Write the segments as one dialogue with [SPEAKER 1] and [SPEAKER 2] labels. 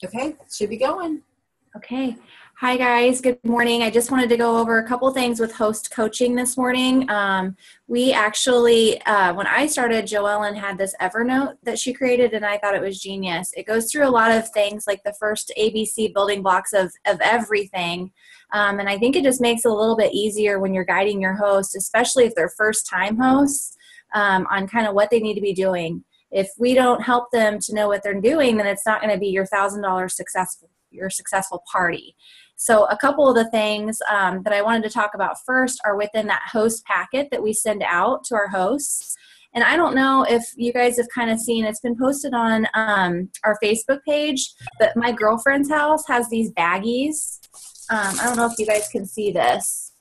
[SPEAKER 1] Okay, should be going.
[SPEAKER 2] Okay. Hi, guys. Good morning. I just wanted to go over a couple things with host coaching this morning. We actually, when I started, Joellen had this Evernote that she created, and I thought it was genius. It goes through a lot of things like the first ABC building blocks of everything. And I think it just makes it a little bit easier when you're guiding your host, especially if they're first time hosts, on kind of what they need to be doing. If we don't help them to know what they're doing, then it's not going to be your $1,000 successful party. So a couple of the things that I wanted to talk about first are within that host packet that we send out to our hosts. And I don't know if you guys have kind of seen, it's been posted on our Facebook page, but my girlfriend's house has these baggies. I don't know if you guys can see this.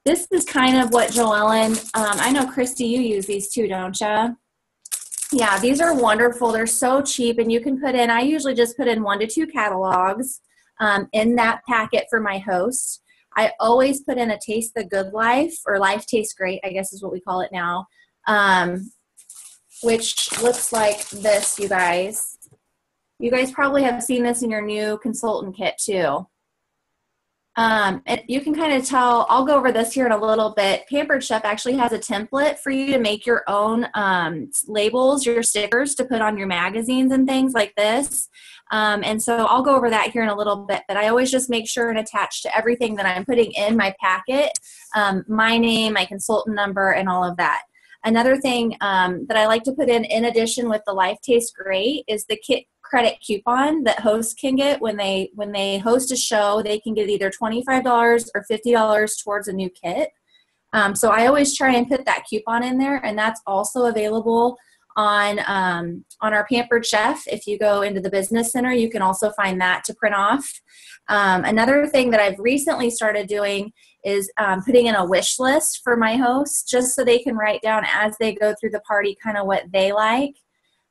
[SPEAKER 2] This is kind of what Joellen, I know Christy, you use these too, don't you? Yeah, these are wonderful. They're so cheap, and you can put in, I usually just put in 1 to 2 catalogs in that packet for my hosts. I always put in a Taste the Good Life, or Life Tastes Great, I guess is what we call it now, which looks like this, you guys. You guys probably have seen this in your new consultant kit too. And you can kind of tell, I'll go over this here in a little bit. Pampered Chef actually has a template for you to make your own labels, your stickers to put on your magazines and things like this. And so I'll go over that here in a little bit, but I always just make sure and attach to everything that I'm putting in my packet, my name, my consultant number, and all of that. Another thing that I like to put in addition with the Life Tastes Great, is the kit credit coupon that hosts can get when they host a show. They can get either $25 or $50 towards a new kit. So I always try and put that coupon in there, and that's also available on our Pampered Chef. If you go into the Business Center, you can also find that to print off. Another thing that I've recently started doing is putting in a wish list for my hosts, just so they can write down as they go through the party kind of what they like.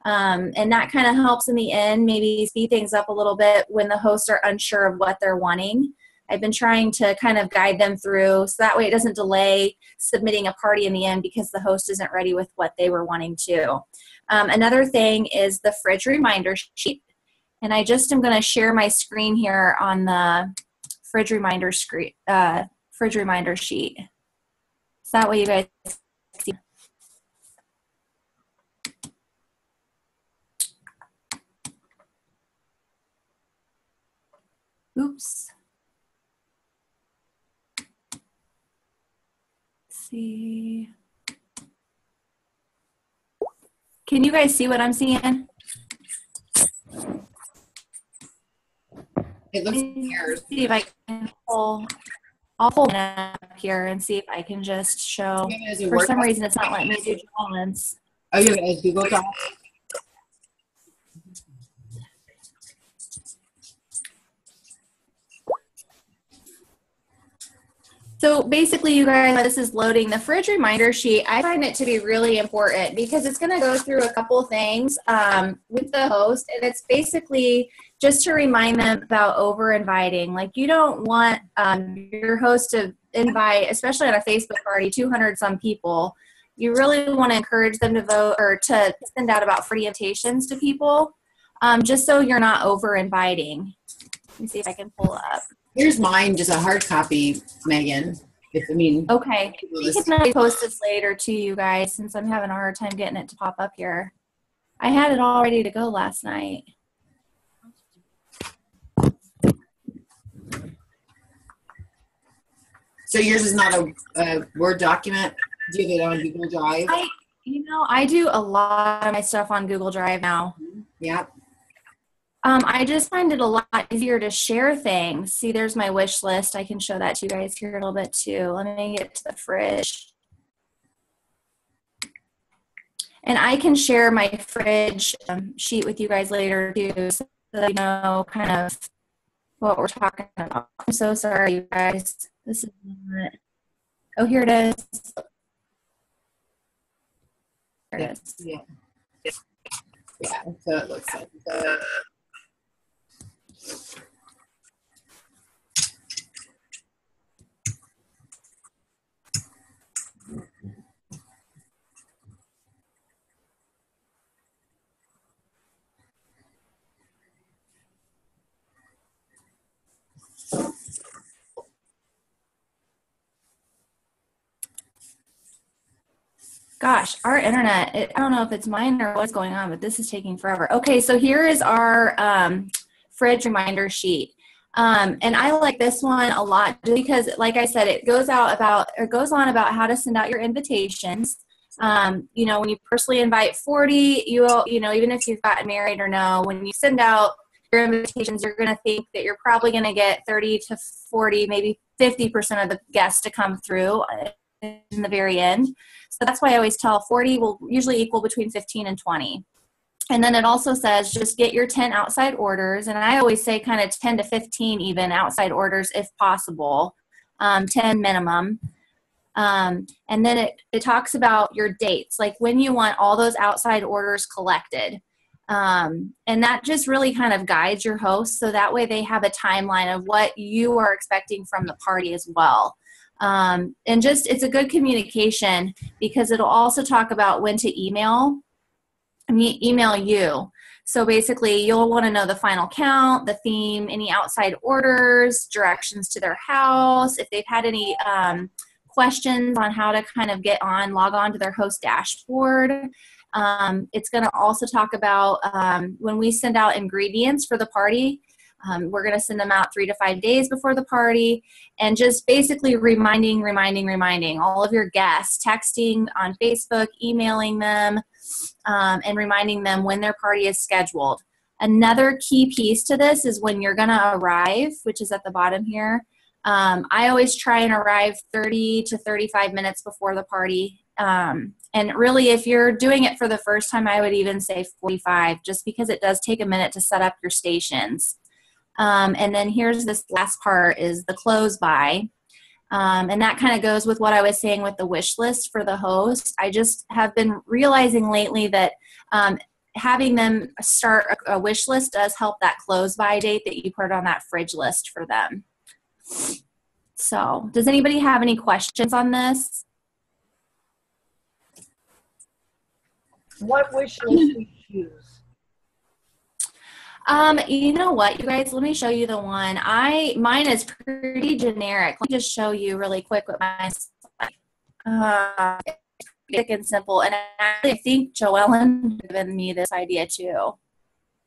[SPEAKER 2] And that kind of helps in the end, maybe speed things up a little bit when the hosts are unsure of what they're wanting. I've been trying to kind of guide them through, so that way it doesn't delay submitting a party in the end because the host isn't ready with what they were wanting to. Another thing is the fridge reminder sheet. And I just am going to share my screen here on the fridge reminder sheet. So that way you guys see. Oops. Let's see. Can you guys see what I'm seeing?
[SPEAKER 1] It looks weird.
[SPEAKER 2] See if I can pull. I'll pull it up here and see if I can just show. For some reason, it's not letting me do Joellen's.
[SPEAKER 1] Oh, you have it as Google Docs?
[SPEAKER 2] So basically, you guys, this is loading the fridge reminder sheet. I find it to be really important because it's going to go through a couple things with the host, and it's basically just to remind them about over inviting. Like, you don't want your host to invite, especially on a Facebook party, 200 some people. You really want to encourage them to vote or to send out about free invitations to people, just so you're not over inviting. Let me see if I can pull up.
[SPEAKER 1] Here's mine, just a hard copy, Megan.
[SPEAKER 2] Okay. We can post this later to you guys since I'm having a hard time getting it to pop up here. I had it all ready to go last night.
[SPEAKER 1] So yours is not a Word document? Do you have it on Google Drive?
[SPEAKER 2] I do a lot of my stuff on Google Drive now.
[SPEAKER 1] Yeah.
[SPEAKER 2] I just find it a lot easier to share things. See, there's my wish list. I can show that to you guys here a little bit too. Let me get to the fridge. And I can share my fridge sheet with you guys later too, so that you know kind of what we're talking about. I'm so sorry, you guys. This is not. Oh, here it is. There it is.
[SPEAKER 1] Yeah. Yeah, so it looks like that.
[SPEAKER 2] Gosh, our internet, I don't know if it's mine or what's going on, but this is taking forever. Okay, so here is our fridge reminder sheet. And I like this one a lot just because, like I said, it goes on about how to send out your invitations. You know, when you personally invite 40, you know, even if you've gotten married or no, when you send out your invitations, you're going to think that you're probably going to get 30 to 40, maybe 50% of the guests to come through in the very end. So that's why I always tell 40 will usually equal between 15 and 20. And then it also says just get your 10 outside orders. And I always say kind of 10 to 15 even outside orders if possible, 10 minimum. And then it talks about your dates, like when you want all those outside orders collected. And that just really kind of guides your host. So that way they have a timeline of what you are expecting from the party as well. And just, it's a good communication because it'll also talk about when to email you. So basically you'll want to know the final count, the theme, any outside orders, directions to their house. If they've had any, questions on how to kind of log on to their host dashboard. It's going to also talk about when we send out ingredients for the party. We're going to send them out 3 to 5 days before the party, and just basically reminding all of your guests, texting on Facebook, emailing them, and reminding them when their party is scheduled. Another key piece to this is when you're going to arrive, which is at the bottom here. I always try and arrive 30 to 35 minutes before the party. And really, if you're doing it for the first time, I would even say 45, just because it does take a minute to set up your stations. And then here's this last part is the close by. And that kind of goes with what I was saying with the wish list for the host. I just have been realizing lately that having them start a wish list does help that close by date that you put on that fridge list for them. So, does anybody have any questions on this?
[SPEAKER 3] What wish list do you choose?
[SPEAKER 2] You know what, you guys, let me show you the one. Mine is pretty generic. Let me just show you really quick what mine's like. Quick and simple. And I think Joellen given me this idea too.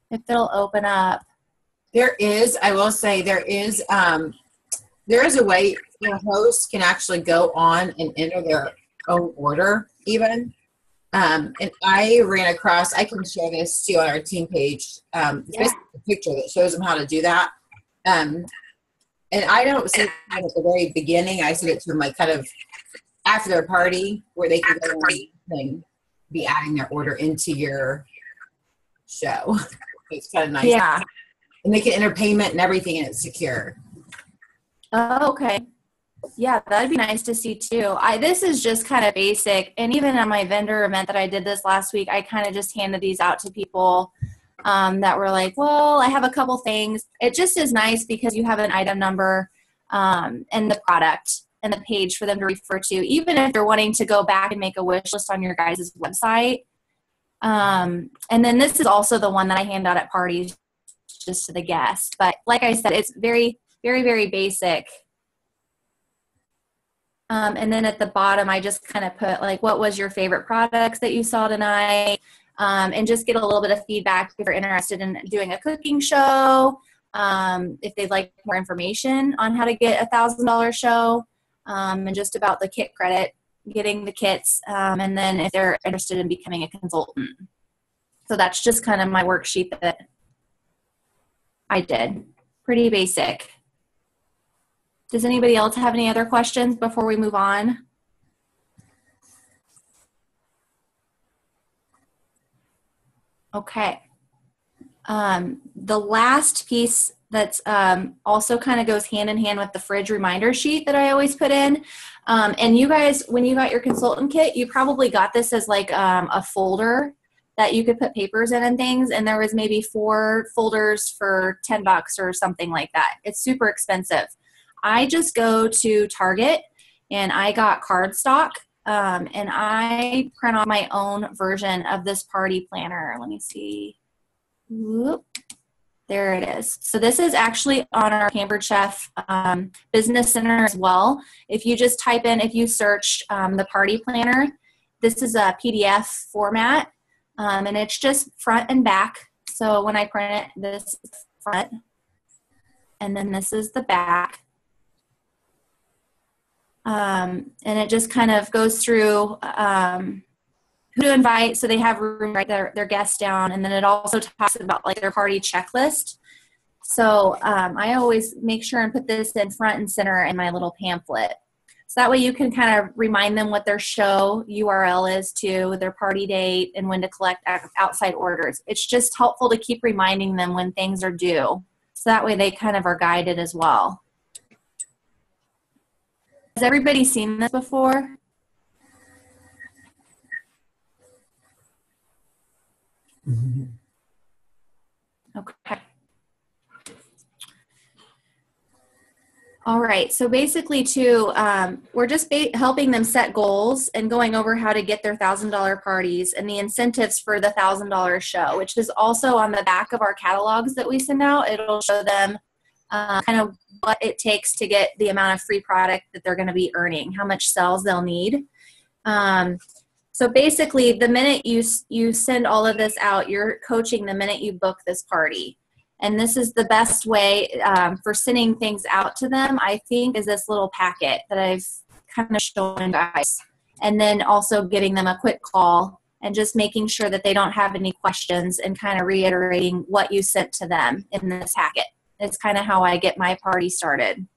[SPEAKER 2] If it'll open up.
[SPEAKER 1] There is, I will say, there is a way the host can actually go on and enter their own order even. And I ran across, I can share this too on our team page. It's basically a picture that shows them how to do that. And I don't send it at the very beginning. I send it to them like kind of after their party where they can go and be adding their order into your show. It's kind of nice.
[SPEAKER 2] Yeah.
[SPEAKER 1] And they can enter payment and everything, and it's secure.
[SPEAKER 2] Oh, okay. Yeah, that'd be nice to see too. This is just kind of basic. And even on my vendor event that I did this last week, I kind of just handed these out to people that were like, well, I have a couple things. It just is nice because you have an item number and the product and the page for them to refer to, even if they're wanting to go back and make a wish list on your guys' website. And then this is also the one that I hand out at parties just to the guests. But like I said, it's very, very, very basic. And then at the bottom, I just kind of put like, what was your favorite products that you saw tonight? And just get a little bit of feedback if you're interested in doing a cooking show, if they'd like more information on how to get $1,000 show, and just about the kit credit, getting the kits, and then if they're interested in becoming a consultant. So that's just kind of my worksheet that I did. Pretty basic. Does anybody else have any other questions before we move on? Okay. The last piece that's also kind of goes hand in hand with the fridge reminder sheet that I always put in. And you guys, when you got your consultant kit, you probably got this as like a folder that you could put papers in and things. And there was maybe 4 folders for $10 or something like that. It's super expensive. I just go to Target and I got cardstock and I print on my own version of this party planner. Let me see. Whoop. There it is. So this is actually on our Pampered Chef Business Center as well. If you just type in, if you search the party planner this is a PDF format, and it's just front and back. So when I print it, this is the front, and then this is the back. And it just kind of goes through who to invite, so they have room to write their guests down, and then it also talks about like their party checklist. So I always make sure and put this in front and center in my little pamphlet. So that way you can kind of remind them what their show URL is to, their party date, and when to collect outside orders. It's just helpful to keep reminding them when things are due. So that way they kind of are guided as well. Has everybody seen this before? Okay. All right, so basically too, we're just helping them set goals and going over how to get their $1,000 parties and the incentives for the $1,000 show, which is also on the back of our catalogs that we send out. It'll show them kind of what it takes to get the amount of free product that they're going to be earning, how much sales they'll need. So basically, the minute you send all of this out, you're coaching the minute you book this party. And this is the best way for sending things out to them, I think, is this little packet that I've kind of shown guys. And then also giving them a quick call and just making sure that they don't have any questions and kind of reiterating what you sent to them in this packet. It's kind of how I get my party started.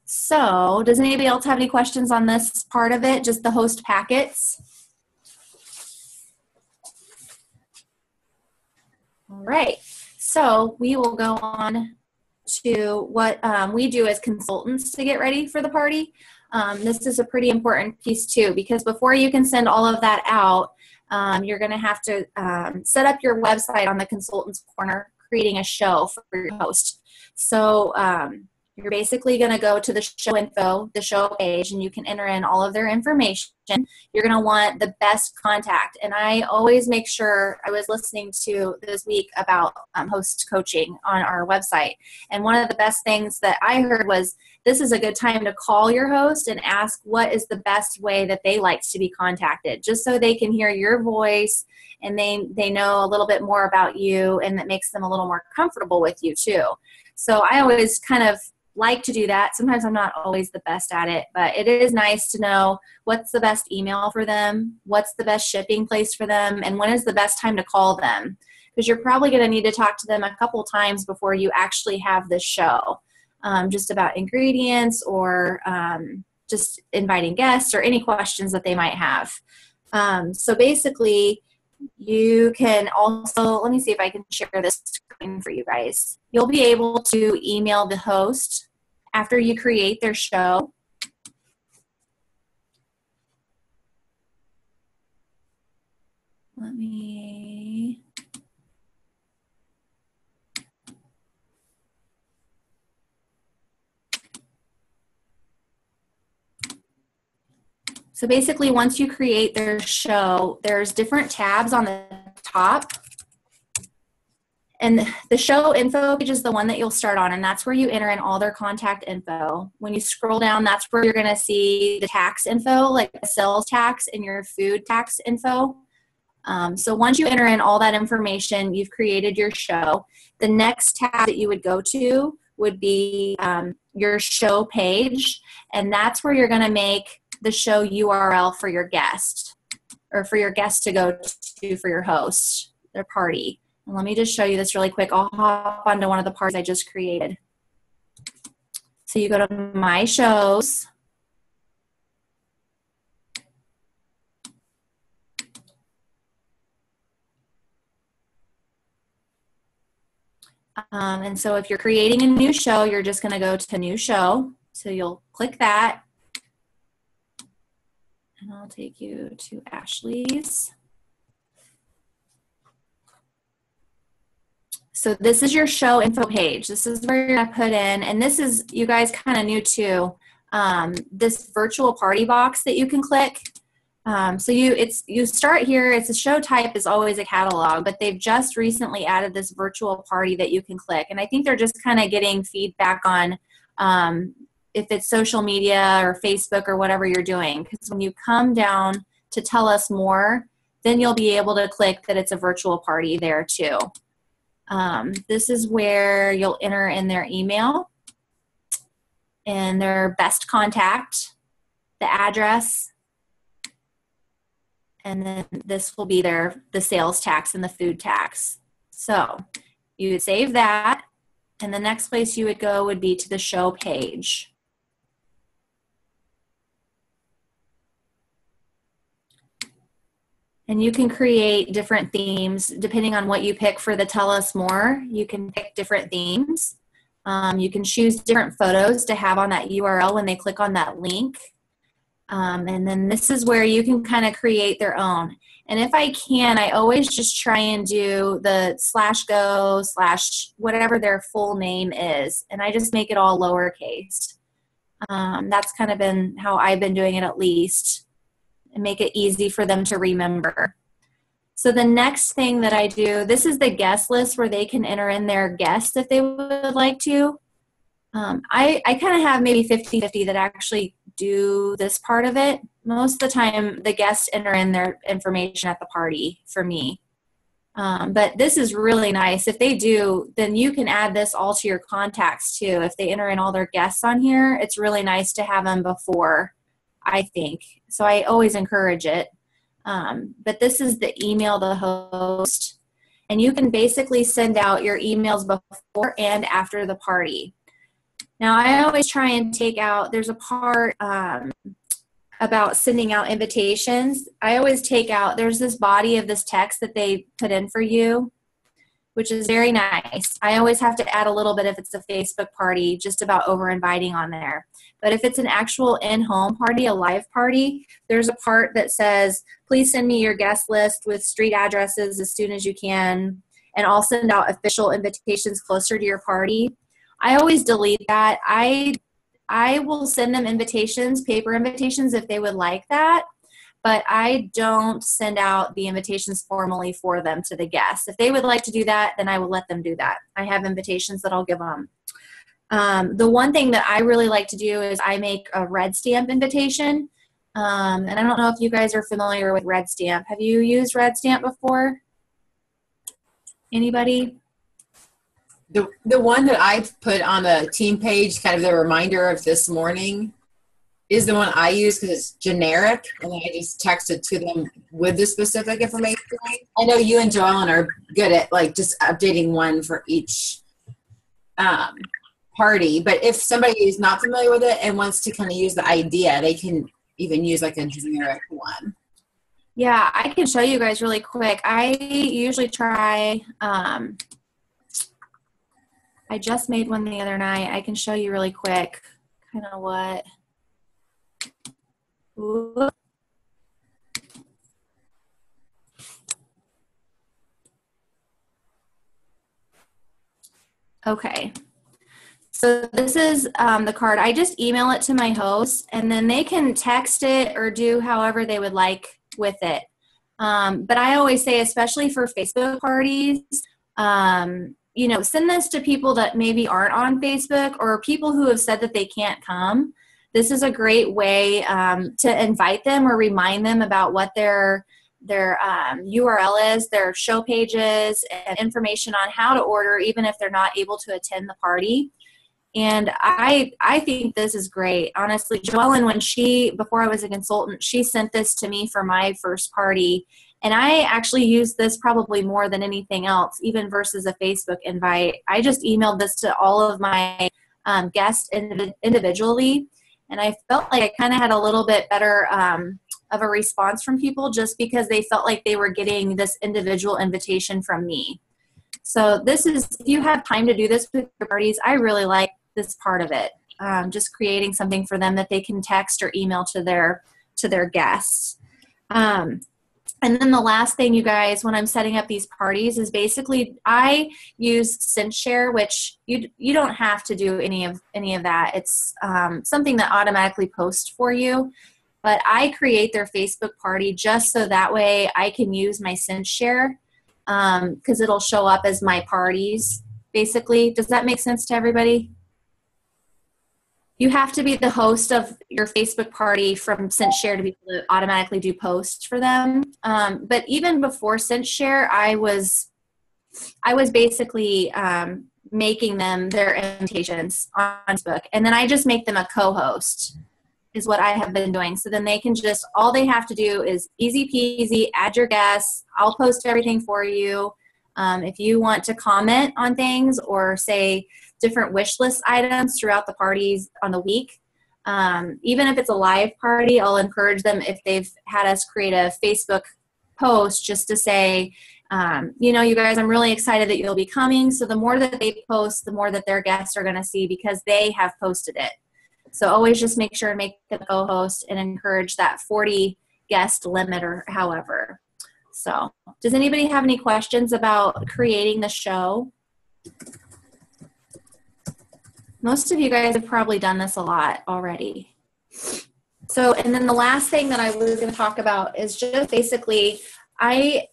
[SPEAKER 2] So does anybody else have any questions on this part of it, just the host packets? All right. So we will go on to what we do as consultants to get ready for the party. This is a pretty important piece too, because before you can send all of that out, you're going to have to set up your website on the Consultants Corner, creating a show for your host. So you're basically going to go to the show info, the show page, and you can enter in all of their information. You're going to want the best contact. And I always make sure, I was listening to this week about host coaching on our website. And one of the best things that I heard was, this is a good time to call your host and ask what is the best way that they like to be contacted, just so they can hear your voice and they know a little bit more about you, and that makes them a little more comfortable with you too. So I always kind of like to do that. Sometimes I'm not always the best at it, but it is nice to know what's the best email for them, what's the best shipping place for them, and when is the best time to call them. Because you're probably going to need to talk to them a couple times before you actually have this show, just about ingredients or just inviting guests or any questions that they might have. So basically, you can also, let me see if I can share this screen for you guys. You'll be able to email the host after you create their show. Let me, so basically, once you create their show, there's different tabs on the top. And the show info page is the one that you'll start on, and that's where you enter in all their contact info. When you scroll down, that's where you're going to see the tax info, like the sales tax and your food tax info. So once you enter in all that information, you've created your show. The next tab that you would go to would be your show page, and that's where you're going to make the show URL for your guest, or for your guest to go to for your host, their party. And let me just show you this really quick. I'll hop onto one of the parties I just created. So you go to My Shows. And so if you're creating a new show, you're just going to go to New Show. So you'll click that. And I'll take you to Ashley's. So this is your show info page. This is where you're gonna put in, and this is, you guys kind of new too, this virtual party box that you can click. So you start here, it's a show type is always a catalog, but they've just recently added this virtual party that you can click. And I think they're just kind of getting feedback on if it's social media or Facebook or whatever you're doing. Because when you come down to tell us more, then you'll be able to click that it's a virtual party there too. This is where you'll enter in their email and their best contact, the address, and then this will be the sales tax and the food tax. So you would save that, and the next place you would go would be to the show page. And you can create different themes depending on what you pick for the Tell Us More. You can pick different themes. You can choose different photos to have on that URL when they click on that link. And then this is where you can kind of create their own. And if I can, I always just try and do the /go/ whatever their full name is. And I just make it all lowercase. That's kind of been how I've been doing it, at least, and make it easy for them to remember. So the next thing that I do, this is the guest list where they can enter in their guests if they would like to. I kind of have maybe 50-50 that actually do this part of it. Most of the time, the guests enter in their information at the party for me. But this is really nice. If they do, then you can add this all to your contacts too. If they enter in all their guests on here, it's really nice to have them before, I think. So I always encourage it. But this is the email the host. And you can basically send out your emails before and after the party. Now, I always try and take out, there's a part about sending out invitations. I always take out, there's this body of this text that they put in for you, which is very nice. I always have to add a little bit if it's a Facebook party, just about over-inviting on there. But if it's an actual in-home party, a live party, there's a part that says, please send me your guest list with street addresses as soon as you can, and I'll send out official invitations closer to your party. I always delete that. I will send them invitations, paper invitations, if they would like that, but I don't send out the invitations formally for them to the guests. If they would like to do that, then I will let them do that. I have invitations that I'll give them. The one thing that I really like to do is I make a red stamp invitation. And I don't know if you guys are familiar with red stamp. Have you used red stamp before? Anybody?
[SPEAKER 1] The one that I put on the team page, kind of the reminder of this morning, is the one I use because it's generic, and then I just text it to them with the specific information. I know you and Joellen are good at like just updating one for each party, but if somebody is not familiar with it and wants to kind of use the idea, they can even use like a generic one.
[SPEAKER 2] Yeah, I can show you guys really quick. I usually try, I just made one the other night. I can show you really quick kind of what. Ooh. Okay. So this is the card. I just email it to my host, and then they can text it or do however they would like with it. But I always say, especially for Facebook parties, you know, send this to people that maybe aren't on Facebook or people who have said that they can't come. This is a great way to invite them or remind them about what their URL is, their show pages, and information on how to order, even if they're not able to attend the party. And I think this is great. Honestly, Joellen, before I was a consultant, she sent this to me for my first party. And I actually used this probably more than anything else, even versus a Facebook invite. I just emailed this to all of my guests individually. And I felt like I kind of had a little bit better of a response from people just because they felt like they were getting this individual invitation from me. So this is, if you have time to do this with your parties, I really like this part of it. Just creating something for them that they can text or email to their guests. And then the last thing, you guys, when I'm setting up these parties is basically I use SendShare, which you don't have to do any of that. It's something that automatically posts for you. But I create their Facebook party just so that way I can use my SendShare because it'll show up as my parties, basically. Does that make sense to everybody? You have to be the host of your Facebook party from SenseShare to be able to automatically do posts for them. But even before SenseShare, I was basically making them their invitations on Facebook. And then I just make them a co-host is what I have been doing. So then they can just, all they have to do is easy peasy, add your guests. I'll post everything for you. If you want to comment on things or say different wish list items throughout the parties on the week, even if it's a live party, I'll encourage them if they've had us create a Facebook post just to say, you guys, I'm really excited that you'll be coming. So the more that they post, the more that their guests are going to see because they have posted it. So always just make sure and make the co-host and encourage that 40 guest limit or however. So does anybody have any questions about creating the show? Most of you guys have probably done this a lot already. So, and then the last thing that I was going to talk about is just basically, I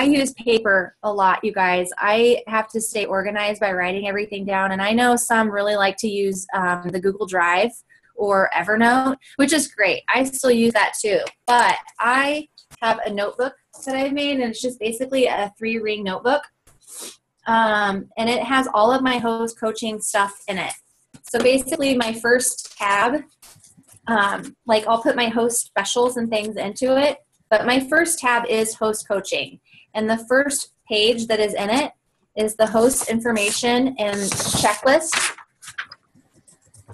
[SPEAKER 2] use paper a lot, you guys. I have to stay organized by writing everything down. And I know some really like to use the Google Drive or Evernote, which is great. I still use that too. But I have a notebook that I've made, and it's just basically a 3-ring notebook. And it has all of my host coaching stuff in it. So basically my first tab, I'll put my host specials and things into it. But my first tab is host coaching. And the first page that is in it is the host information and checklist.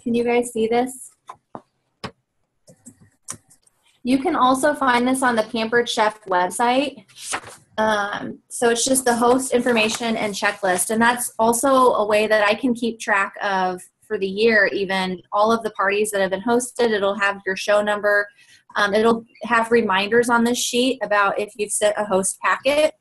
[SPEAKER 2] Can you guys see this? You can also find this on the Pampered Chef website. So it's just the host information and checklist. And that's also a way that I can keep track of for the year, even all of the parties that have been hosted. It'll have your show number. It'll have reminders on this sheet about if you've sent a host packet.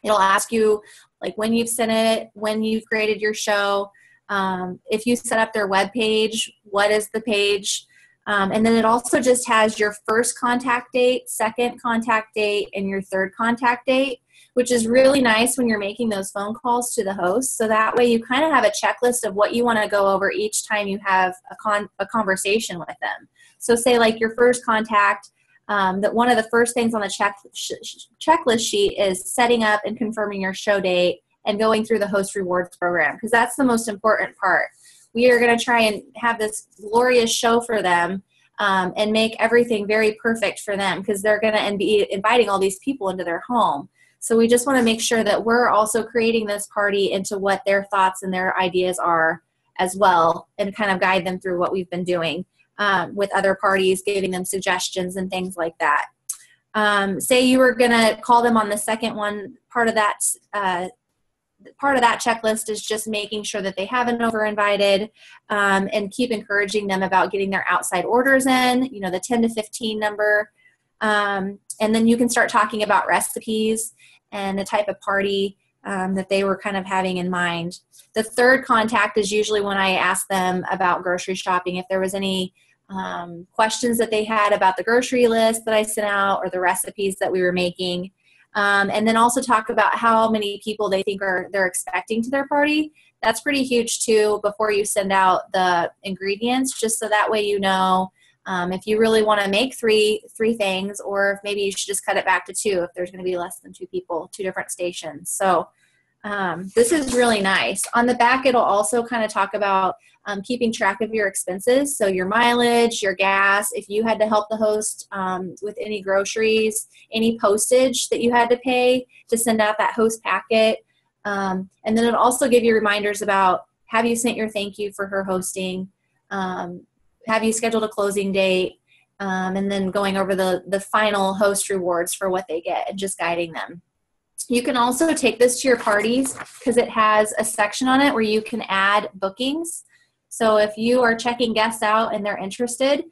[SPEAKER 2] It'll ask you like when you've sent it, when you've created your show, if you set up their web page, what is the page, and then it also just has your first contact date, second contact date, and your third contact date, which is really nice when you're making those phone calls to the host. So that way you kind of have a checklist of what you want to go over each time you have a conversation with them. So say like your first contact, that one of the first things on the checklist sheet is setting up and confirming your show date and going through the host rewards program, because that's the most important part. We are going to try and have this glorious show for them and make everything very perfect for them, because they're going to be inviting all these people into their home. So we just want to make sure that we're also creating this party into what their thoughts and their ideas are as well, and kind of guide them through what we've been doing with other parties, giving them suggestions and things like that. Say you were going to call them on the second one, part of that checklist is just making sure that they haven't over-invited, and keep encouraging them about getting their outside orders in, the 10 to 15 number. And then you can start talking about recipes and the type of party that they were kind of having in mind. The third contact is usually when I ask them about grocery shopping, if there was any questions that they had about the grocery list that I sent out or the recipes that we were making. And then also talk about how many people they think they're expecting to their party. That's pretty huge too before you send out the ingredients, just so that way if you really want to make three things, or if maybe you should just cut it back to 2 if there's going to be less than 2 people, 2 different stations. So this is really nice. On the back, it'll also kind of talk about keeping track of your expenses. So your mileage, your gas, if you had to help the host with any groceries, any postage that you had to pay to send out that host packet. And then it'll also give you reminders about, have you sent your thank you for her hosting? Have you scheduled a closing date? And then going over the final host rewards for what they get and just guiding them. You can also take this to your parties because it has a section on it where you can add bookings. So if you are checking guests out and they're interested,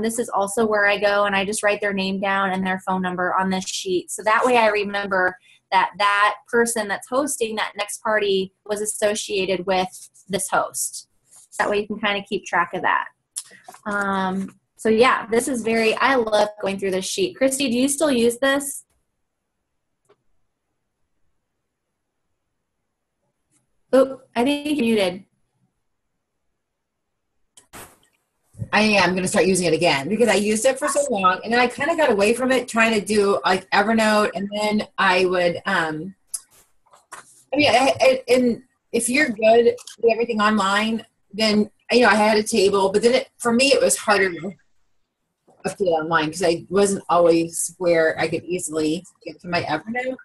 [SPEAKER 2] this is also where I go and I just write their name down and their phone number on this sheet. So that way I remember that person that's hosting that next party was associated with this host. That way you can kind of keep track of that. So yeah, this is I love going through this sheet. Christy, do you still use this? Oh, I think you're muted.
[SPEAKER 1] I am going to start using it again because I used it for so long and then I kind of got away from it trying to do like Evernote. And then I would, and if you're good with everything online, then, you know, I had a table, but then for me, it was harder to update online because I wasn't always where I could easily get to my Evernote.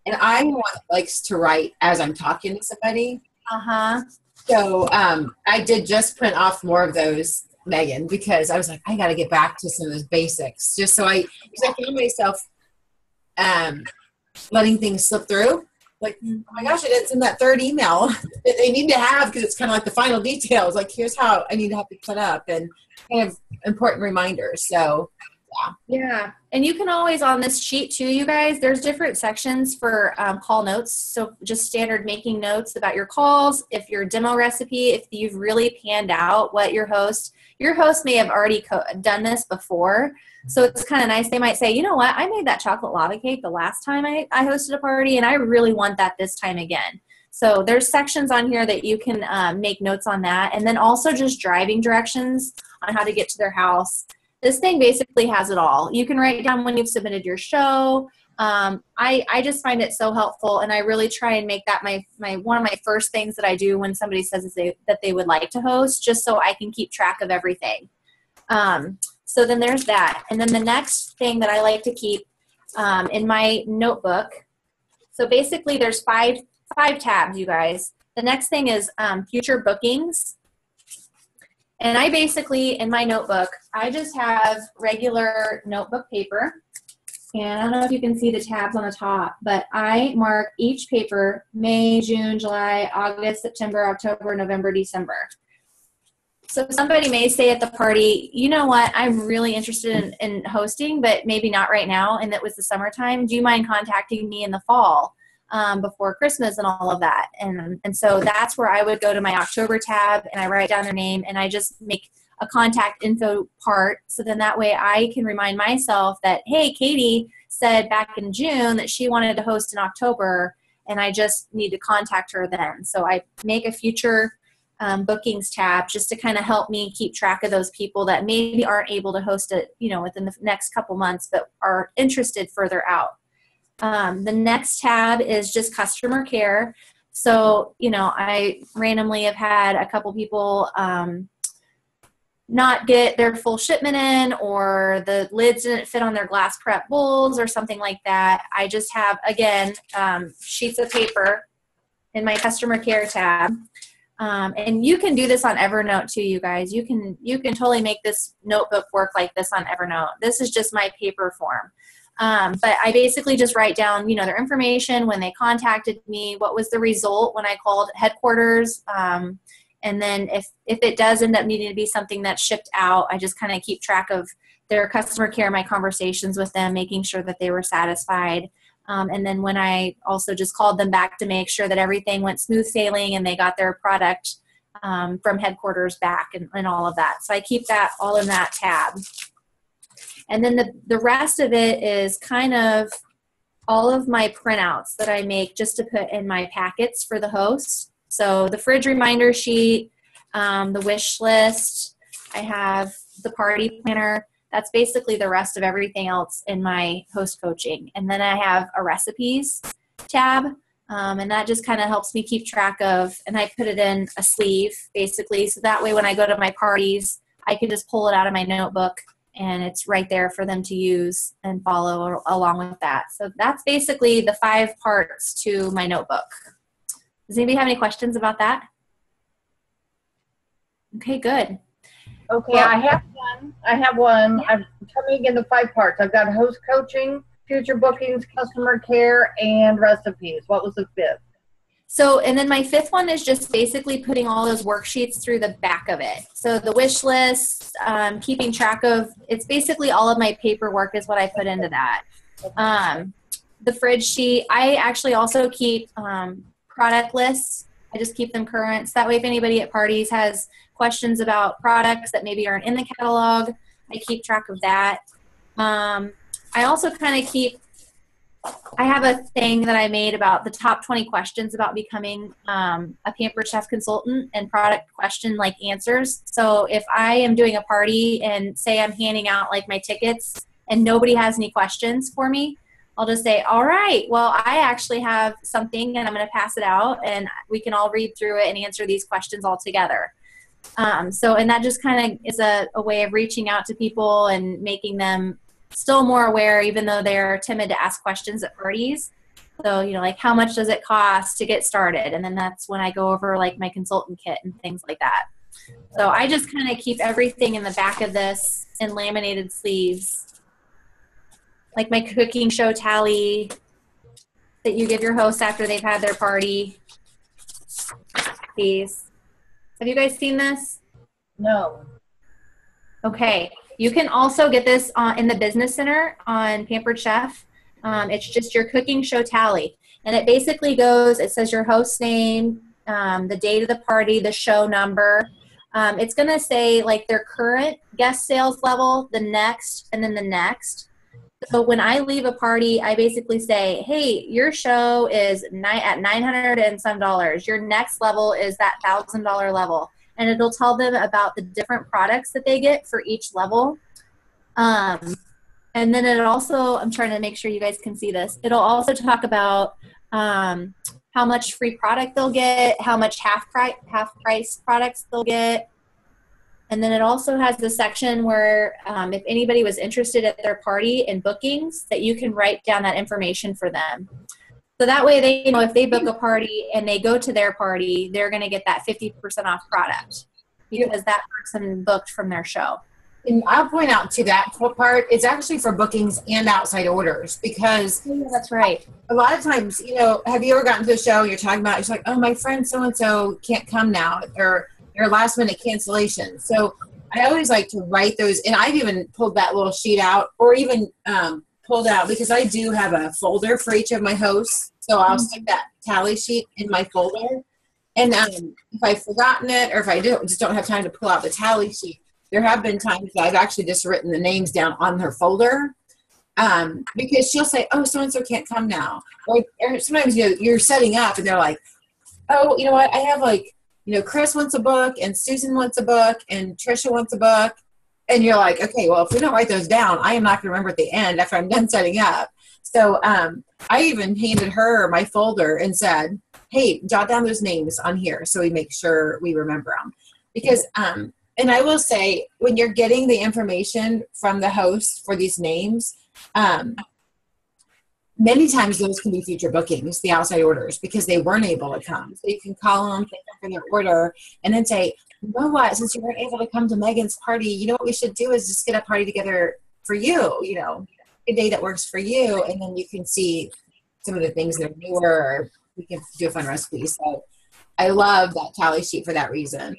[SPEAKER 1] And I want likes to write as I'm talking to somebody.
[SPEAKER 2] Uh-huh.
[SPEAKER 1] So I did just print off more of those, Megan, because I was like, I got to get back to some of those basics just so because I found myself letting things slip through. Like, oh my gosh, it's in that third email that they need to have because it's kind of like the final details. Like, here's how I need to have to put up and kind of important reminders. So,
[SPEAKER 2] yeah. And you can always on this sheet too, you guys, there's different sections for call notes. So just standard making notes about your calls. If your demo recipe, if you've really panned out what your host may have already done this before. So it's kind of nice. They might say, you know what, I made that chocolate lava cake the last time I hosted a party and I really want that this time again. So there's sections on here that you can make notes on that. And then also just driving directions on how to get to their house. This thing basically has it all. You can write down when you've submitted your show. I just find it so helpful, and I really try and make that my one of my first things that I do when somebody says that they would like to host, just so I can keep track of everything. So then there's that. And then the next thing that I like to keep in my notebook, so basically there's five tabs, you guys. The next thing is future bookings. And I basically, in my notebook, I just have regular notebook paper. And I don't know if you can see the tabs on the top, but I mark each paper May, June, July, August, September, October, November, December. So somebody may say at the party, you know what, I'm really interested in hosting, but maybe not right now, and it was the summertime. Do you mind contacting me in the fall before Christmas and all of that? And so that's where I would go to my October tab, and I write down their name, and I just make a contact info part. So then that way I can remind myself that, hey, Katie said back in June that she wanted to host in October, and I just need to contact her then. So I make a future bookings tab just to kind of help me keep track of those people that maybe aren't able to host it, you know, within the next couple months, but are interested further out. The next tab is just customer care. So, you know, I randomly have had a couple people not get their full shipment in, or the lids didn't fit on their glass prep bowls or something like that. I just have, again, sheets of paper in my customer care tab. And you can do this on Evernote too, you guys. You can totally make this notebook work like this on Evernote. This is just my paper form. But I basically just write down, you know, their information, when they contacted me, what was the result when I called headquarters. And then if it does end up needing to be something that's shipped out, I just kind of keep track of their customer care, my conversations with them, making sure that they were satisfied. And then when I also just called them back to make sure that everything went smooth sailing and they got their product from headquarters back and all of that. So I keep that all in that tab. And then the rest of it is kind of all of my printouts that I make just to put in my packets for the host. So the fridge reminder sheet, the wish list, I have the party planner. That's basically the rest of everything else in my host coaching. And then I have a recipes tab, and that just kind of helps me keep track of, and I put it in a sleeve basically. So that way when I go to my parties, I can just pull it out of my notebook and it's right there for them to use and follow along with that. So that's basically the 5 parts to my notebook. Does anybody have any questions about that? Okay, good.
[SPEAKER 3] Okay,
[SPEAKER 2] Well,
[SPEAKER 3] I have one. I'm coming in the 5 parts. I've got host coaching, future bookings, customer care, and recipes. What was the 5th?
[SPEAKER 2] So, and then my 5th one is just basically putting all those worksheets through the back of it. So the wish list, keeping track of, it's basically all of my paperwork is what I put into that. The fridge sheet, I actually also keep product lists. I just keep them current. So that way if anybody at parties has questions about products that maybe aren't in the catalog, I keep track of that. I also kind of keep I have a thing that I made about the top 20 questions about becoming a Pampered Chef consultant and product question like answers. So if I am doing a party and say I'm handing out like my tickets and nobody has any questions for me, I'll just say, all right, well, I actually have something and I'm going to pass it out and we can all read through it and answer these questions all together. And that just kind of is a way of reaching out to people and making them still more aware, even though they're timid to ask questions at parties. So, like how much does it cost to get started? And then that's when I go over like my consultant kit and things like that. So I just kind of keep everything in the back of this in laminated sleeves, like my cooking show tally that you give your host after they've had their party. These. Have you guys seen this?
[SPEAKER 3] No.
[SPEAKER 2] Okay. You can also get this in the Business Center on Pampered Chef. It's just your cooking show tally. And it basically goes, it says your host's name, the date of the party, the show number. It's going to say like their current guest sales level, the next, and then the next. So when I leave a party, I basically say, hey, your show is at $900 and some dollars. Your next level is that $1,000 level. And it'll tell them about the different products that they get for each level. And then it also, I'm trying to make sure you guys can see this. It'll also talk about how much free product they'll get, how much half price products they'll get. And then it also has the section where if anybody was interested at their party in bookings, that you can write down that information for them. So that way they know if they book a party and they go to their party, they're going to get that 50% off product because that person booked from their show.
[SPEAKER 1] And I'll point out to that part, it's actually for bookings and outside orders because
[SPEAKER 2] that's right.
[SPEAKER 1] A lot of times, have you ever gotten to a show and you're talking about, it's like, oh, my friend so-and-so can't come now, or their last minute cancellation. So I always like to write those, and I've even pulled that little sheet out or even pulled out because I do have a folder for each of my hosts. So I'll stick that tally sheet in my folder. And if I've forgotten it or if I just don't have time to pull out the tally sheet, there have been times that I've actually just written the names down on her folder because she'll say, oh, so-and-so can't come now. Or sometimes you're setting up and they're like, oh, you know what? I have Chris wants a book and Susan wants a book and Trisha wants a book. And you're like, okay, well, if we don't write those down, I am not going to remember at the end after I'm done setting up. So I even handed her my folder and said, hey, jot down those names on here so we make sure we remember them. Because, and I will say, when you're getting the information from the host for these names, many times those can be future bookings, the outside orders, because they weren't able to come. So you can call them, thank them for their order, and then say, you know what, since you weren't able to come to Megan's party, you know what we should do is just get a party together for you, a day that works for you, and then you can see some of the things that are newer, or we can do a fun recipe. So I love that tally sheet for that reason.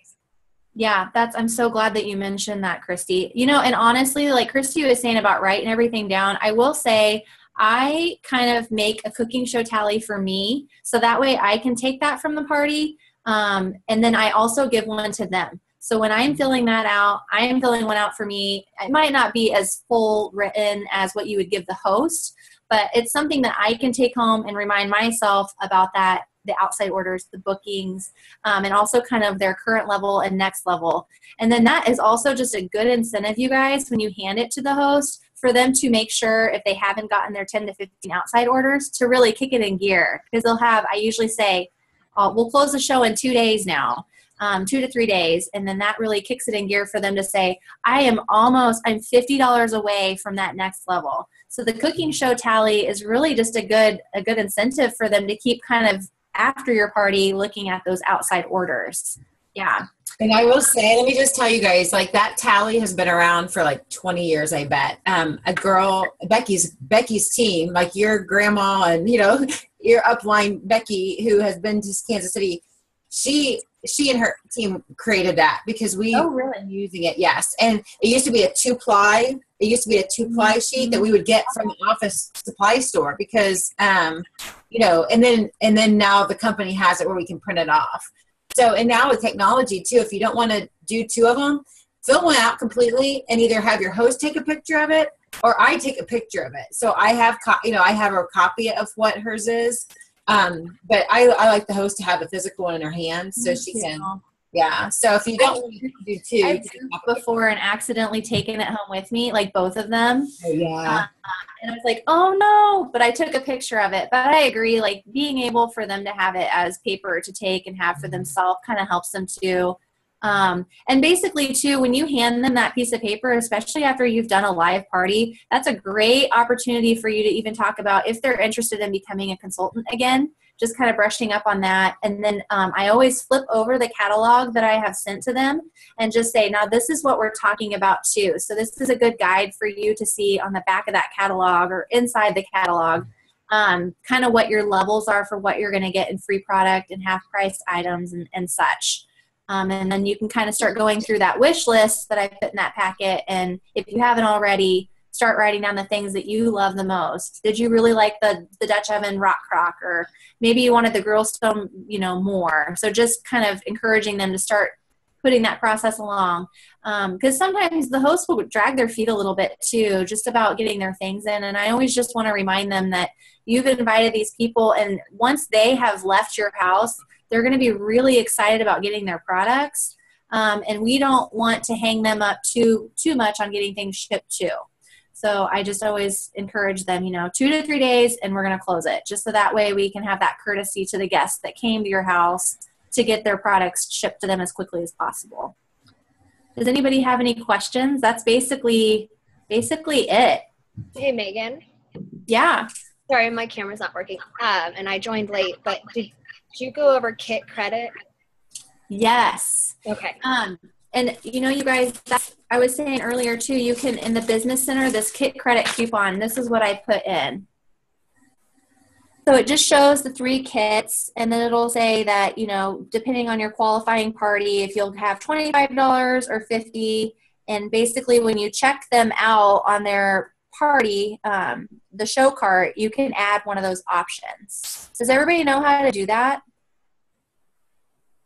[SPEAKER 2] Yeah, I'm so glad that you mentioned that, Christy. And honestly, like Christy was saying about writing everything down, I will say I kind of make a cooking show tally for me. So that way I can take that from the party. And then I also give one to them. So when I'm filling that out, I am filling one out for me. It might not be as full written as what you would give the host, but it's something that I can take home and remind myself about that, the outside orders, the bookings, and also kind of their current level and next level. And then that is also just a good incentive, you guys, when you hand it to the host, for them to make sure if they haven't gotten their 10 to 15 outside orders to really kick it in gear. Because I usually say, we'll close the show in 2 days now, 2 to 3 days. And then that really kicks it in gear for them to say, I'm $50 away from that next level. So the cooking show tally is really just a good incentive for them to keep kind of after your party looking at those outside orders. Yeah.
[SPEAKER 1] And I will say, let me just tell you guys, like that tally has been around for like 20 years, I bet. A girl, Becky's team, like your grandma and, your upline Becky, who has been to Kansas City, she and her team created that because we were using it. Yes. And it used to be a two-ply sheet that we would get from the office supply store because, and then now the company has it where we can print it off. So, and now with technology too, if you don't want to do two of them, fill one out completely and either have your host take a picture of it or I take a picture of it. So I have, I have a copy of what hers is. But I like the host to have a physical one in her hand so she can, yeah. So if you don't want to do two,
[SPEAKER 2] I've before and accidentally taken it home with me, like both of them.
[SPEAKER 1] Oh, yeah.
[SPEAKER 2] And I was like, oh no, but I took a picture of it. But I agree, like being able for them to have it as paper to take and have for themselves kind of helps them too. And basically too, when you hand them that piece of paper, especially after you've done a live party, that's a great opportunity for you to even talk about if they're interested in becoming a consultant again, just kind of brushing up on that. And then I always flip over the catalog that I have sent to them and just say, now this is what we're talking about too. So this is a good guide for you to see on the back of that catalog or inside the catalog, kind of what your levels are for what you're going to get in free product and half priced items and such. And then you can kind of start going through that wish list that I put in that packet. And if you haven't already, start writing down the things that you love the most. Did you really like the Dutch oven rock crock, or maybe you wanted the grill stone, more. So just kind of encouraging them to start putting that process along. Because sometimes the host will drag their feet a little bit too, just about getting their things in. And I always just want to remind them that you've invited these people, and once they have left your house, they're going to be really excited about getting their products. And we don't want to hang them up too much on getting things shipped too. So I just always encourage them, 2 to 3 days, and we're going to close it. Just so that way we can have that courtesy to the guests that came to your house to get their products shipped to them as quickly as possible. Does anybody have any questions? That's basically it.
[SPEAKER 4] Hey, Megan.
[SPEAKER 2] Yeah.
[SPEAKER 4] Sorry, my camera's not working. And I joined late, but did you go over kit credit?
[SPEAKER 2] Yes.
[SPEAKER 4] Okay.
[SPEAKER 2] And you guys, I was saying earlier too, you can, in the business center, this kit credit coupon, this is what I put in. So it just shows the 3 kits, and then it'll say that, depending on your qualifying party, if you'll have $25 or $50. And basically when you check them out on their party, the show cart, you can add one of those options. Does everybody know how to do that?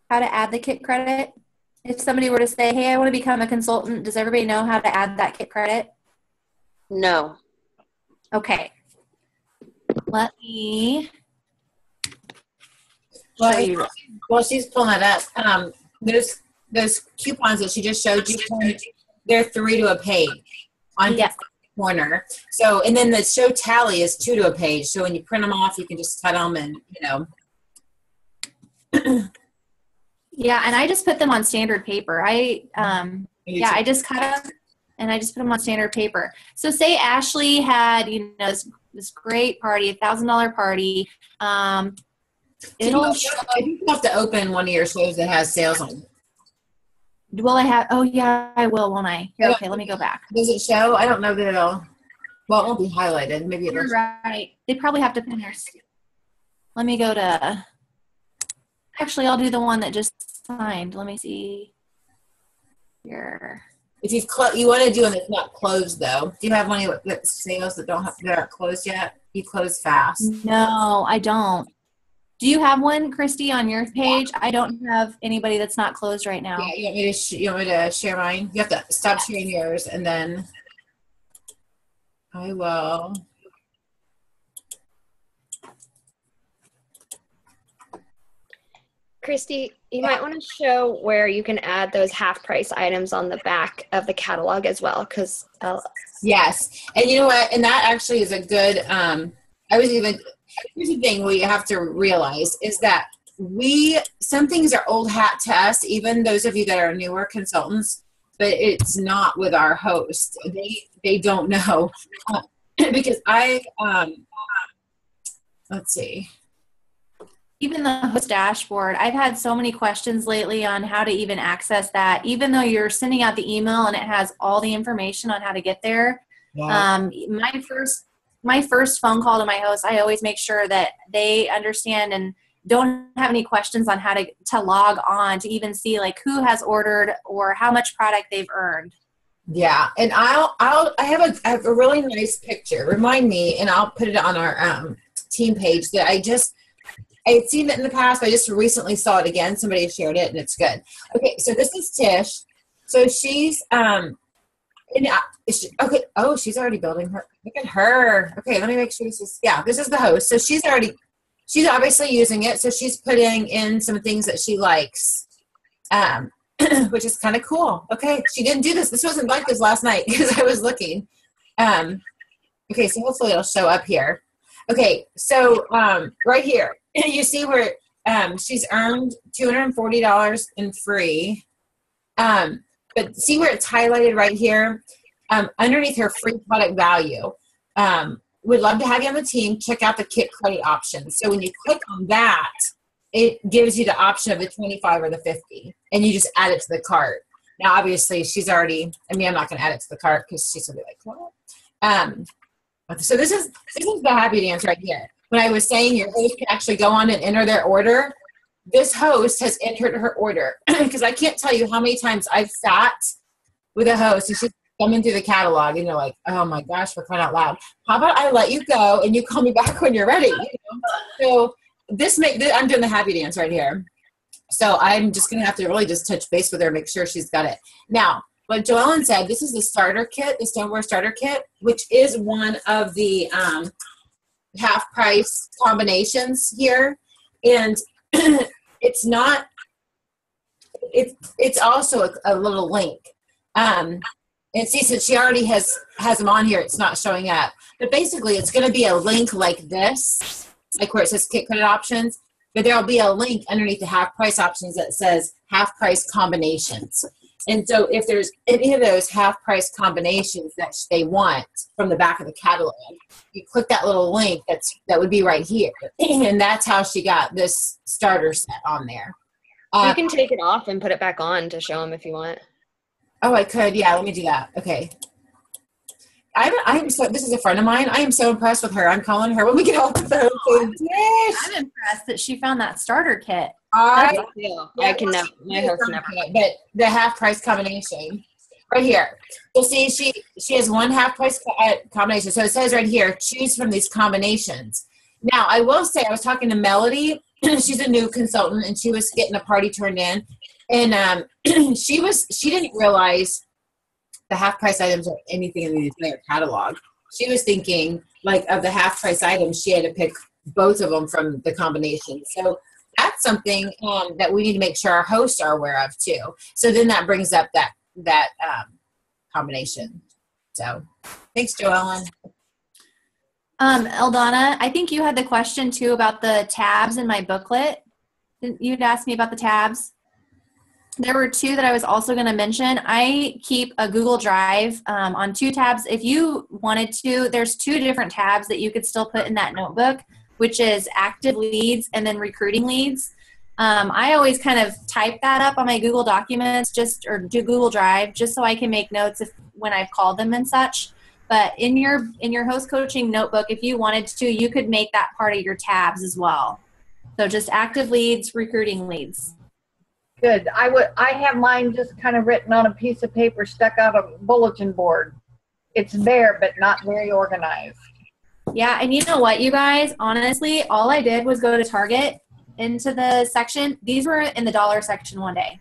[SPEAKER 2] How to add the kit credit? If somebody were to say, hey, I want to become a consultant, does everybody know how to add that kit credit?
[SPEAKER 4] No.
[SPEAKER 2] Okay. Let me
[SPEAKER 1] Well,
[SPEAKER 2] show you.
[SPEAKER 1] Well, she's pulling it up. Those coupons that she just showed you, they're 3 to a page on the corner. So, and then the show tally is 2 to a page. So when you print them off, you can just cut them and,
[SPEAKER 2] Yeah, and I just put them on standard paper. I just cut them and I just put them on standard paper. So say Ashley had, this great party, $1,000 party.
[SPEAKER 1] It'll you have to open one of your shows that has sales on.
[SPEAKER 2] Will I have? Oh yeah, I will, won't I? Here, okay, let me go back.
[SPEAKER 1] Does it show? I don't know that it'll. Well, it won't be highlighted. Maybe it'll.
[SPEAKER 2] You're right. They probably have to put in their. Let me go to. Actually, I'll do the one that just signed. Let me see. Here.
[SPEAKER 1] If you want to do one that's not closed though. Do you have one that sales that aren't closed yet? You close fast.
[SPEAKER 2] No, I don't. Do you have one, Christy, on your page? I don't have anybody that's not closed right now.
[SPEAKER 1] Yeah, you want me to share mine? You have to stop sharing yours, and then I will.
[SPEAKER 4] Christy, you might want to show where you can add those half price items on the back of the catalog as well, because
[SPEAKER 1] yes, and you know what? And that actually is a good. Here's the thing we have to realize is that some things are old hat to us, even those of you that are newer consultants, but it's not with our host. They don't know because let's see.
[SPEAKER 2] Even the host dashboard, I've had so many questions lately on how to even access that, even though you're sending out the email and it has all the information on how to get there. Yeah. My first phone call to my host, I always make sure that they understand and don't have any questions on how to log on to even see like who has ordered or how much product they've earned.
[SPEAKER 1] Yeah, and I have a really nice picture. Remind me, and I'll put it on our team page that I had seen it in the past. But I just recently saw it again. Somebody shared it, and it's good. Okay, so this is Tish. So she's And, okay. Oh, she's already building her. Look at her. Okay, let me make sure this is. Yeah, this is the host. So she's obviously using it. So she's putting in some things that she likes, which is kind of cool. Okay, she didn't do this. This wasn't like this last night because I was looking. Okay, so hopefully it'll show up here. Okay, so right here, you see where she's earned $240 in free. But see where it's highlighted right here? Underneath her free product value. We'd love to have you on the team. Check out the kit credit options. So when you click on that, it gives you the option of the 25 or the 50. And you just add it to the cart. Now, obviously, she's already, I'm not going to add it to the cart because she's going to be like, what? So this is the happy dance right here. When I was saying your host can actually go on and enter their order, this host has entered her order because I can't tell you how many times I've sat with a host and she's coming through the catalog and you're like, oh my gosh, we're crying out loud. How about I let you go and you call me back when you're ready? So I'm doing the happy dance right here. So I'm just going to have to really just touch base with her and make sure she's got it. Now, like Joellen said, this is the starter kit, the stoneware starter kit, which is one of the half price combinations here. And it's not, it's also a little link. And see, since she already has them on here, it's not showing up. But basically, it's going to be a link like this, like where it says kit credit options. But there'll be a link underneath the half price options that says half price combinations. And so if there's any of those half price combinations that they want from the back of the catalog, you click that little link that would be right here. And that's how she got this starter set on there.
[SPEAKER 4] You can take it off and put it back on to show them if you want.
[SPEAKER 1] Oh, I could. Yeah, let me do that. Okay. This is a friend of mine. I am so impressed with her. I'm calling her when we get off the phone.
[SPEAKER 2] I'm impressed that she found that starter kit.
[SPEAKER 4] I can never. My host never.
[SPEAKER 1] But the half price combination right here. You'll see she has one half price combination. So it says right here, choose from these combinations. Now I will say I was talking to Melody. She's a new consultant and she was getting a party turned in, and she didn't realize the half price items are anything in the entire catalog. She was thinking like of the half price items, she had to pick both of them from the combination. So that's something that we need to make sure our hosts are aware of too. So then that brings up that combination. So thanks, Joellen.
[SPEAKER 2] Eldana, I think you had the question too about the tabs in my booklet. You'd asked me about the tabs. There were two that I was also going to mention. I keep a Google Drive on 2 tabs. If you wanted to, there's 2 different tabs that you could still put in that notebook, which is active leads and then recruiting leads. I always kind of type that up on my Google Documents or do Google Drive just so I can make notes when I've called them and such. But in your host coaching notebook, if you wanted to, you could make that part of your tabs as well. So just active leads, recruiting leads.
[SPEAKER 3] Good. I have mine just kind of written on a piece of paper stuck out a bulletin board. It's there, but not very organized.
[SPEAKER 2] Yeah, and you know what, you guys? Honestly, all I did was go to Target into the section. These were in the dollar section one day.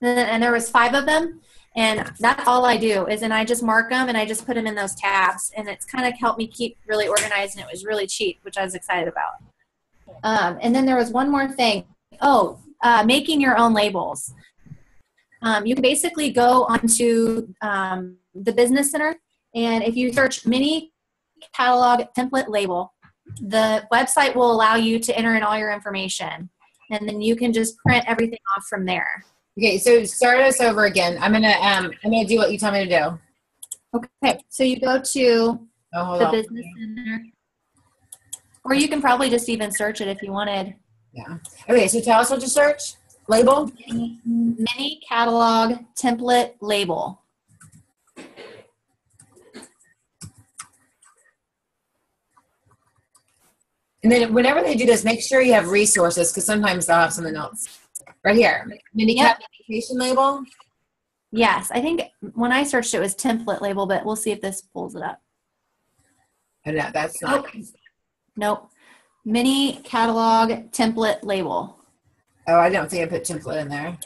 [SPEAKER 2] And there was 5 of them. And that's all I do is, and I just mark them and I just put them in those tabs. And it's kind of helped me keep really organized, and it was really cheap, which I was excited about. And then there was one more thing. Making your own labels. You can basically go onto the Business Center, and if you search mini catalog template label, the website will allow you to enter in all your information, and then you can just print everything off from there.
[SPEAKER 1] Okay, so start us over again. I'm gonna do what you tell me to do.
[SPEAKER 2] Okay, so you go to the Business Center, or you can probably just even search it if you wanted.
[SPEAKER 1] Yeah. Okay, so tell us what to search. Label?
[SPEAKER 2] Mini catalog template label.
[SPEAKER 1] And then whenever they do this, make sure you have resources, because sometimes they'll have something else. Right here. Mini application label?
[SPEAKER 2] Yes, I think when I searched it was template label, but we'll see if this pulls it up.
[SPEAKER 1] Oh, no, that's not.
[SPEAKER 2] Nope. Mini catalog template label.
[SPEAKER 1] Oh, I don't think I put template in there.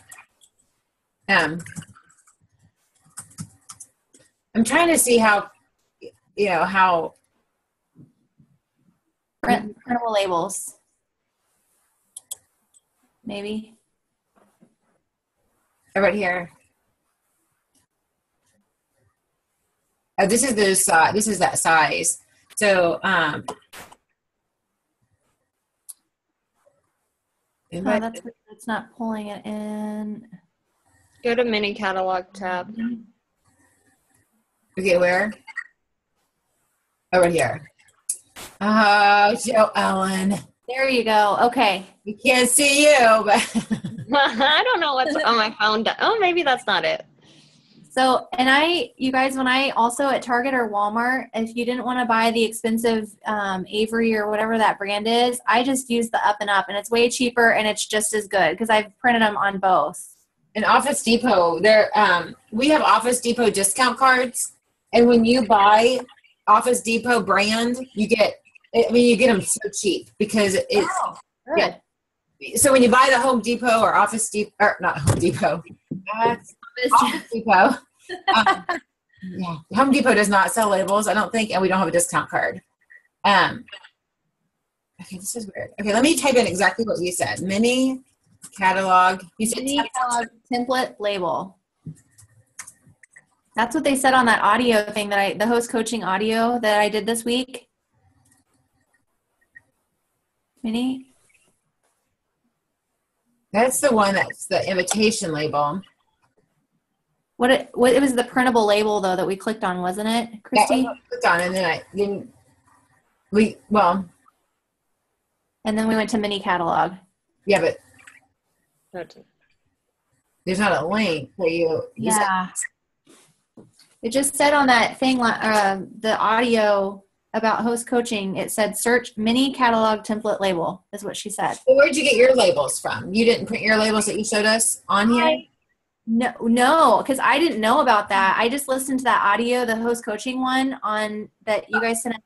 [SPEAKER 1] I'm trying to see how, how.
[SPEAKER 2] Printable labels. Maybe.
[SPEAKER 1] Right here. Oh, this is the size. This is that size. So,
[SPEAKER 2] that's not pulling it in.
[SPEAKER 4] Go to mini catalog tab.
[SPEAKER 1] Okay, where? Oh, right here. Joe Ellen.
[SPEAKER 2] There you go. Okay.
[SPEAKER 1] We can't see you, but
[SPEAKER 4] I don't know what's on my phone. Oh, maybe that's not it.
[SPEAKER 2] So, you guys, when I also at Target or Walmart, if you didn't want to buy the expensive Avery or whatever that brand is, I just use the Up and Up, and it's way cheaper and it's just as good because I've printed them on both.
[SPEAKER 1] in Office Depot, we have Office Depot discount cards, and when you buy Office Depot brand, you get them so cheap because it's
[SPEAKER 2] good.
[SPEAKER 1] Yeah. So when you buy the Home Depot or Office Depot, or not Home Depot, Office Depot. Yeah, Home Depot does not sell labels, I don't think, and we don't have a discount card. Okay, this is weird. Okay, let me type in exactly what you said. Mini catalog. You said
[SPEAKER 2] Mini catalog template label. That's what they said on that audio thing the host coaching audio that I did this week. Mini.
[SPEAKER 1] That's the one that's the invitation label.
[SPEAKER 2] It was the printable label though that we clicked on, wasn't it, Christy?
[SPEAKER 1] Yeah, I clicked on, and then
[SPEAKER 2] and then we went to mini catalog.
[SPEAKER 1] Yeah, but there's not a link for you.
[SPEAKER 2] Yeah. It just said on that thing, the audio about host coaching, it said search mini catalog template label is what she said.
[SPEAKER 1] Well, where'd you get your labels from? You didn't print your labels that you showed us on here?
[SPEAKER 2] No, because I didn't know about that. I just listened to that audio, the host coaching one on that you guys sent.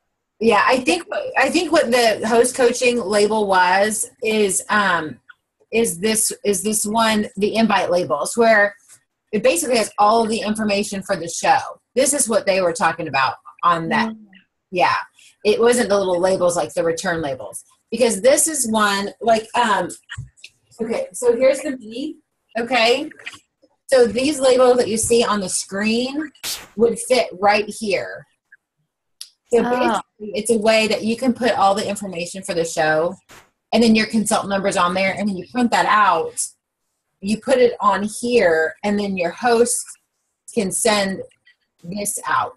[SPEAKER 1] Yeah, I think what the host coaching label was is this one, the invite labels, where it basically has all of the information for the show. This is what they were talking about on that. Mm-hmm. Yeah, it wasn't the little labels like the return labels, because this is one like okay, so here's the B. Okay, so these labels that you see on the screen would fit right here. So basically, it's a way that you can put all the information for the show, and then your consultant number's on there, and when you print that out, you put it on here, and then your host can send this out.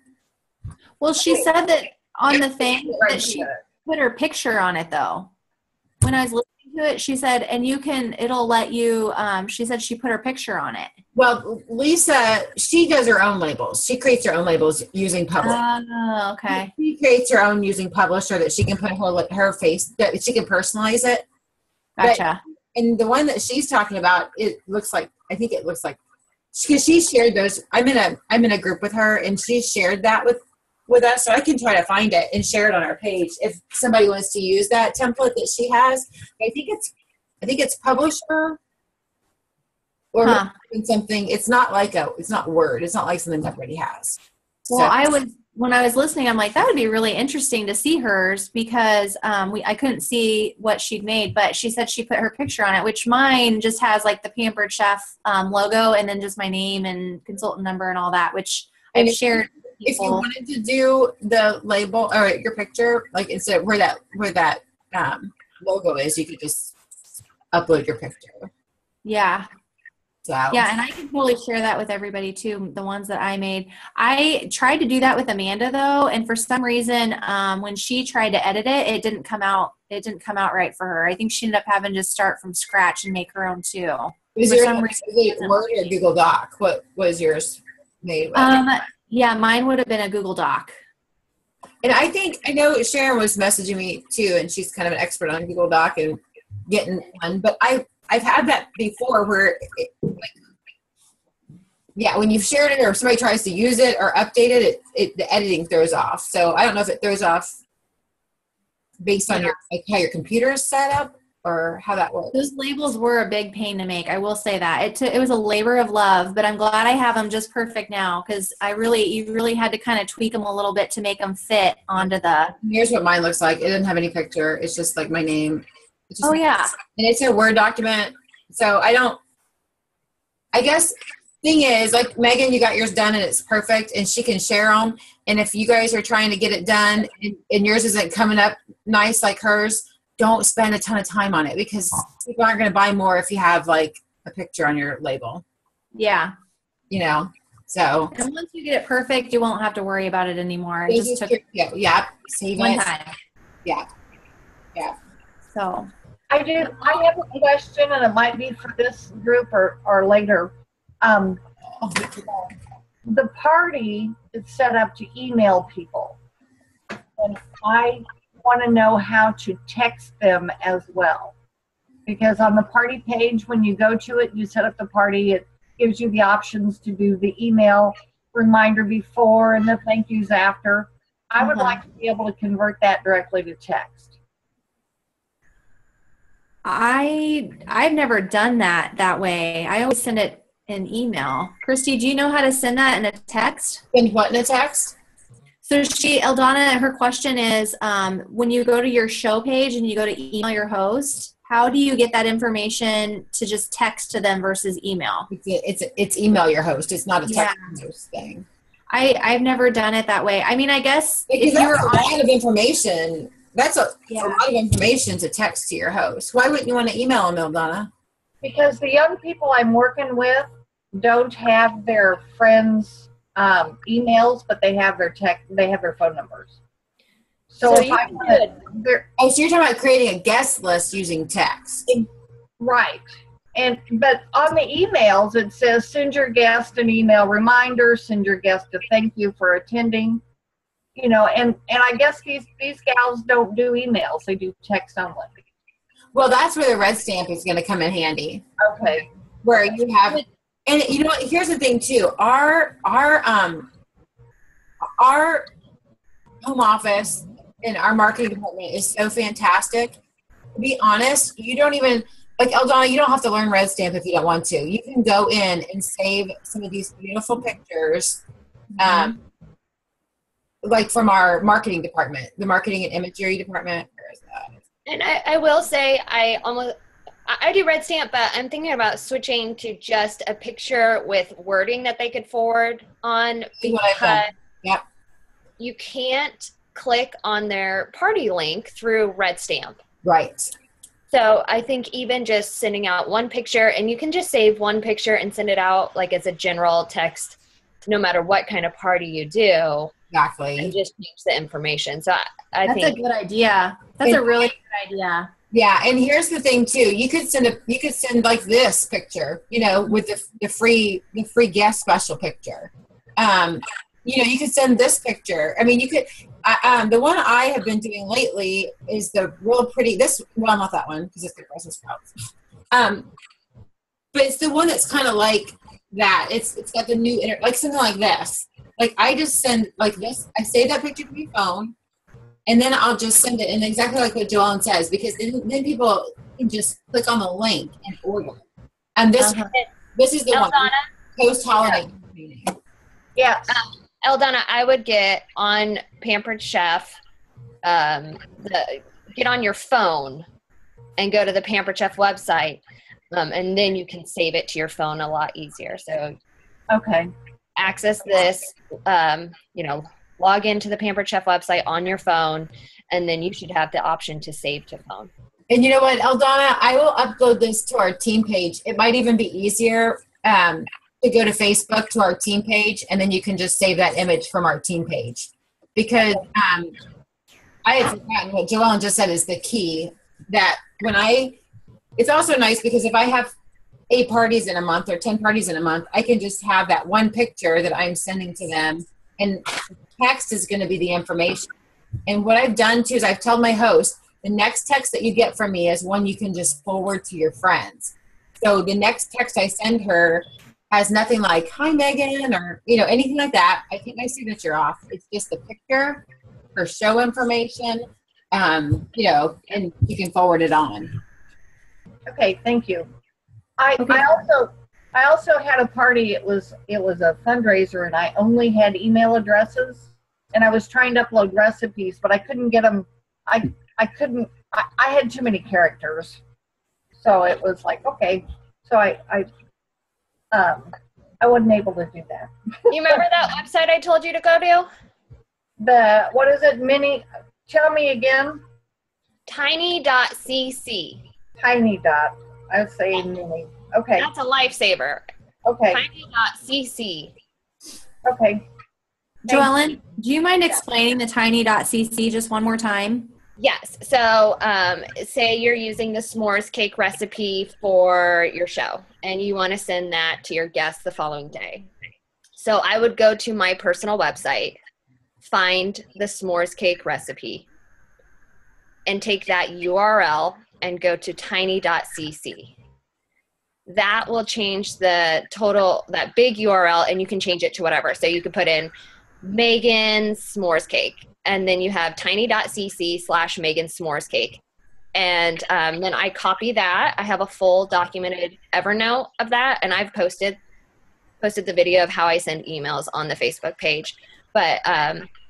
[SPEAKER 2] Well, she said that on the thing that she put her picture on it, though. When I was listening to it, she said, and it'll let you, she said she put her picture on it.
[SPEAKER 1] Well, Lisa, she does her own labels. She creates her own labels using Publisher.
[SPEAKER 2] Oh, okay.
[SPEAKER 1] She creates her own using Publisher that she can put her face, that she can personalize it.
[SPEAKER 2] Gotcha.
[SPEAKER 1] And the one that she's talking about, because she shared those. I'm in a group with her, and she shared that with us, so I can try to find it and share it on our page if somebody wants to use that template that she has. I think it's Publisher or something. It's not Word. It's not like something that everybody has.
[SPEAKER 2] Well, when I was listening, I'm like, that would be really interesting to see hers, because I couldn't see what she'd made, but she said she put her picture on it, which mine just has like the Pampered Chef logo and then just my name and consultant number and all that, which I've shared.
[SPEAKER 1] If you wanted to do the label or your picture, like instead of where that logo is, you could just upload your picture.
[SPEAKER 2] Yeah.
[SPEAKER 1] So.
[SPEAKER 2] Yeah, and I can totally share that with everybody too, the ones that I made. I tried to do that with Amanda though, and for some reason, when she tried to edit it, it didn't come out right for her. I think she ended up having to start from scratch and make her own too.
[SPEAKER 1] Was it Word or Google Doc? What was yours made with?
[SPEAKER 2] Yeah, mine would have been a Google Doc.
[SPEAKER 1] And I know Sharon was messaging me too, and she's kind of an expert on Google Doc and getting one. But I've had that before where, when you've shared it or somebody tries to use it or update it, the editing throws off. So I don't know if it throws off based on how your computer is set up, or how that works?
[SPEAKER 2] Those labels were a big pain to make. I will say that it was a labor of love, but I'm glad I have them just perfect now because you really had to kind of tweak them a little bit to make them fit onto the.
[SPEAKER 1] Here's what mine looks like. It doesn't have any picture. It's just like my name. It's just,
[SPEAKER 2] Oh yeah.
[SPEAKER 1] and it's a Word document. So I guess thing is, like Megan, you got yours done and it's perfect and she can share them. And if you guys are trying to get it done and yours isn't coming up nice like hers, don't spend a ton of time on it because people aren't going to buy more if you have like a picture on your label.
[SPEAKER 2] Yeah.
[SPEAKER 1] You know, so.
[SPEAKER 2] And once you get it perfect, you won't have to worry about it anymore. It just took
[SPEAKER 1] yeah, save
[SPEAKER 2] one
[SPEAKER 1] it.
[SPEAKER 2] time.
[SPEAKER 1] Yeah.
[SPEAKER 2] So.
[SPEAKER 3] I have a question, and it might be for this group or later. The party is set up to email people, and I want to know how to text them as well. Because on the party page, when you go to it, you set up the party, it gives you the options to do the email reminder before and the thank yous after. I would like to be able to convert that directly to text.
[SPEAKER 2] I've never done that way. I always send it in email. Christy, do you know how to send that in a text?
[SPEAKER 1] And what in a text?
[SPEAKER 2] So Eldana, her question is, when you go to your show page and you go to email your host, how do you get that information to just text to them versus email?
[SPEAKER 1] It's email your host. It's not a text host thing.
[SPEAKER 2] I've never done it that way. I mean, I guess
[SPEAKER 1] because if you were a lot of information, that's a lot of information to text to your host. Why wouldn't you want to email them, Eldana?
[SPEAKER 3] Because the young people I'm working with don't have their friends' emails, but they have their phone numbers. So if I could,
[SPEAKER 1] so you're talking about creating a guest list using text,
[SPEAKER 3] right? But on the emails it says send your guest an email reminder, send your guest a thank you for attending. You know, and I guess these gals don't do emails; they do text only.
[SPEAKER 1] Well, that's where the red stamp is going to come in handy.
[SPEAKER 3] Okay.
[SPEAKER 1] Where you have, and you know what? Here's the thing too. Our home office and our marketing department is so fantastic. To be honest, you don't even like Eldana. You don't have to learn red stamp if you don't want to. You can go in and save some of these beautiful pictures. Like from our marketing department, the marketing and imagery department. Where is that?
[SPEAKER 4] And I will say I do red stamp, but I'm thinking about switching to just a picture with wording that they could forward on because you can't click on their party link through red stamp.
[SPEAKER 1] Right.
[SPEAKER 4] So I think even just sending out one picture, and you can just save one picture and send it out like as a general text, no matter what kind of party you do.
[SPEAKER 1] Exactly.
[SPEAKER 4] And just change the information. So I think
[SPEAKER 2] that's a good idea. That's a really good idea.
[SPEAKER 1] Yeah, and here's the thing too. You could send like this picture, you know, with the free guest special picture. You know, you could send this picture. I mean, you could. The one I have been doing lately is the real pretty. Well, not that one because it's the Brussels sprouts. But it's the one that's kind of like that. It's got the new like something like this. Like I just send like this. I save that picture from your phone, and then I'll just send it. And exactly like what Joellen says, because then people can just click on the link and order. And this is the
[SPEAKER 4] Eldana,
[SPEAKER 1] one post holiday.
[SPEAKER 3] Yes.
[SPEAKER 4] Eldana, I would get on Pampered Chef. Get on your phone and go to the Pampered Chef website, and then you can save it to your phone a lot easier. So, access this, log into the Pampered Chef website on your phone, and then you should have the option to save to phone.
[SPEAKER 1] And you know what, Eldana, I will upload this to our team page. It might even be easier to go to Facebook to our team page, and then you can just save that image from our team page. Because I had forgotten what Joellen just said is the key, that it's also nice because if I have 8 parties in a month or 10 parties in a month, I can just have that one picture that I'm sending to them, and text is going to be the information. And what I've done too is I've told my host, the next text that you get from me is one you can just forward to your friends. So the next text I send her has nothing like, hi Megan, or anything like that. I take my signature off. It's just a picture for show information, and you can forward it on.
[SPEAKER 3] Okay, thank you. I also had a party. It was a fundraiser, and I only had email addresses, and I was trying to upload recipes, but I couldn't get them. I couldn't. I had too many characters, so it was like, okay. So I wasn't able to do that.
[SPEAKER 4] You remember that website I told you to go to?
[SPEAKER 3] What is it? Tell me again.
[SPEAKER 4] Tiny.cc.
[SPEAKER 3] Tiny dot. I was saying mini. Okay.
[SPEAKER 4] That's a lifesaver.
[SPEAKER 3] Okay.
[SPEAKER 4] Tiny.cc.
[SPEAKER 3] Okay.
[SPEAKER 2] Joellen, do you mind explaining the tiny.cc just one more time?
[SPEAKER 4] Yes. So say you're using the s'mores cake recipe for your show and you want to send that to your guests the following day. So I would go to my personal website, find the s'mores cake recipe, and take that URL and go to tiny.cc. That will change that big URL, and you can change it to whatever. So you can put in Megan's s'mores cake, and then you have tiny.cc/Megan's s'mores cake. And then I copy that. I have a full documented Evernote of that, and I've posted the video of how I send emails on the Facebook page. But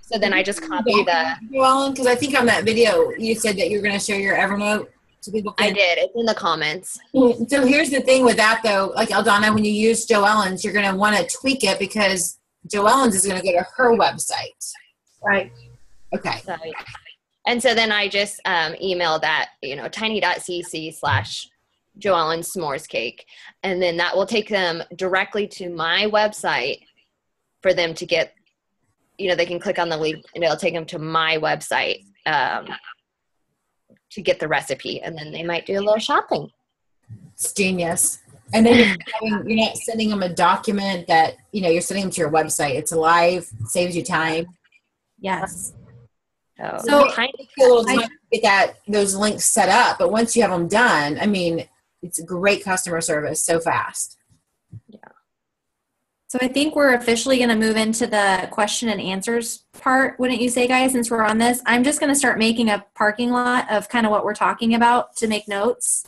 [SPEAKER 4] so then I just copy
[SPEAKER 1] Well, because I think on that video you said that you were going to share your Evernote so people can.
[SPEAKER 4] I did. It's in the comments.
[SPEAKER 1] So here's the thing with that though, like Eldana, when you use Joellen's, you're going to want to tweak it because Joellen's is going to go to her website.
[SPEAKER 3] Right.
[SPEAKER 1] Okay.
[SPEAKER 4] And so then I just email that, tiny.cc/Joellen's s'mores cake. And then that will take them directly to my website for them to get, they can click on the link and it'll take them to my website to get the recipe. And then they might do a little shopping.
[SPEAKER 1] It's genius. And then you're not sending them a document that, you're sending them to your website. It's live, saves you time.
[SPEAKER 2] Yes.
[SPEAKER 4] So
[SPEAKER 1] it takes a little time to get those links set up, but once you have them done, it's a great customer service so fast.
[SPEAKER 4] Yeah.
[SPEAKER 2] So I think we're officially going to move into the question and answers part, wouldn't you say, guys, since we're on this? I'm just going to start making a parking lot of kind of what we're talking about to make notes.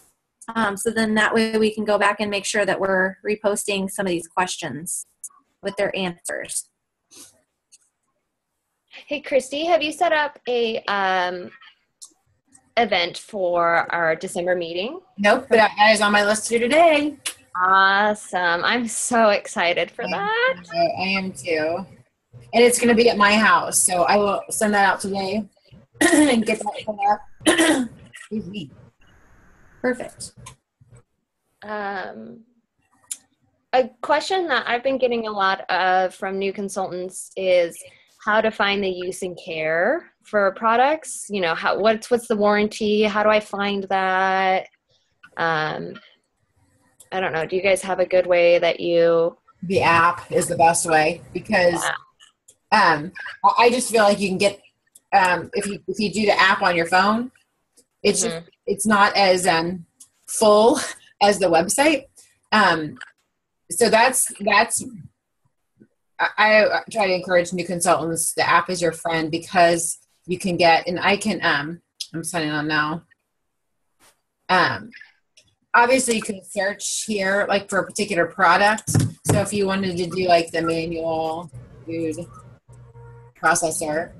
[SPEAKER 2] So then that way we can go back and make sure that we're reposting some of these questions with their answers.
[SPEAKER 4] Hey, Christy, have you set up a event for our December meeting?
[SPEAKER 1] Nope, but that is on my list to do today.
[SPEAKER 4] Awesome. I'm so excited for that.
[SPEAKER 1] I am too. And it's going to be at my house, so I will send that out today and get that set up. Excuse me.
[SPEAKER 2] Perfect.
[SPEAKER 4] A question that I've been getting a lot of from new consultants is how to find the use and care for products. What's the warranty? How do I find that? I don't know. Do you guys have a good way that you?
[SPEAKER 1] The app is the best way because I just feel like you can get if you do the app on your phone, it's just, it's not as full as the website. So that's I try to encourage new consultants. The app is your friend because you can get, and I can, I'm signing on now. Obviously you can search here, like for a particular product. So if you wanted to do like the manual food processor,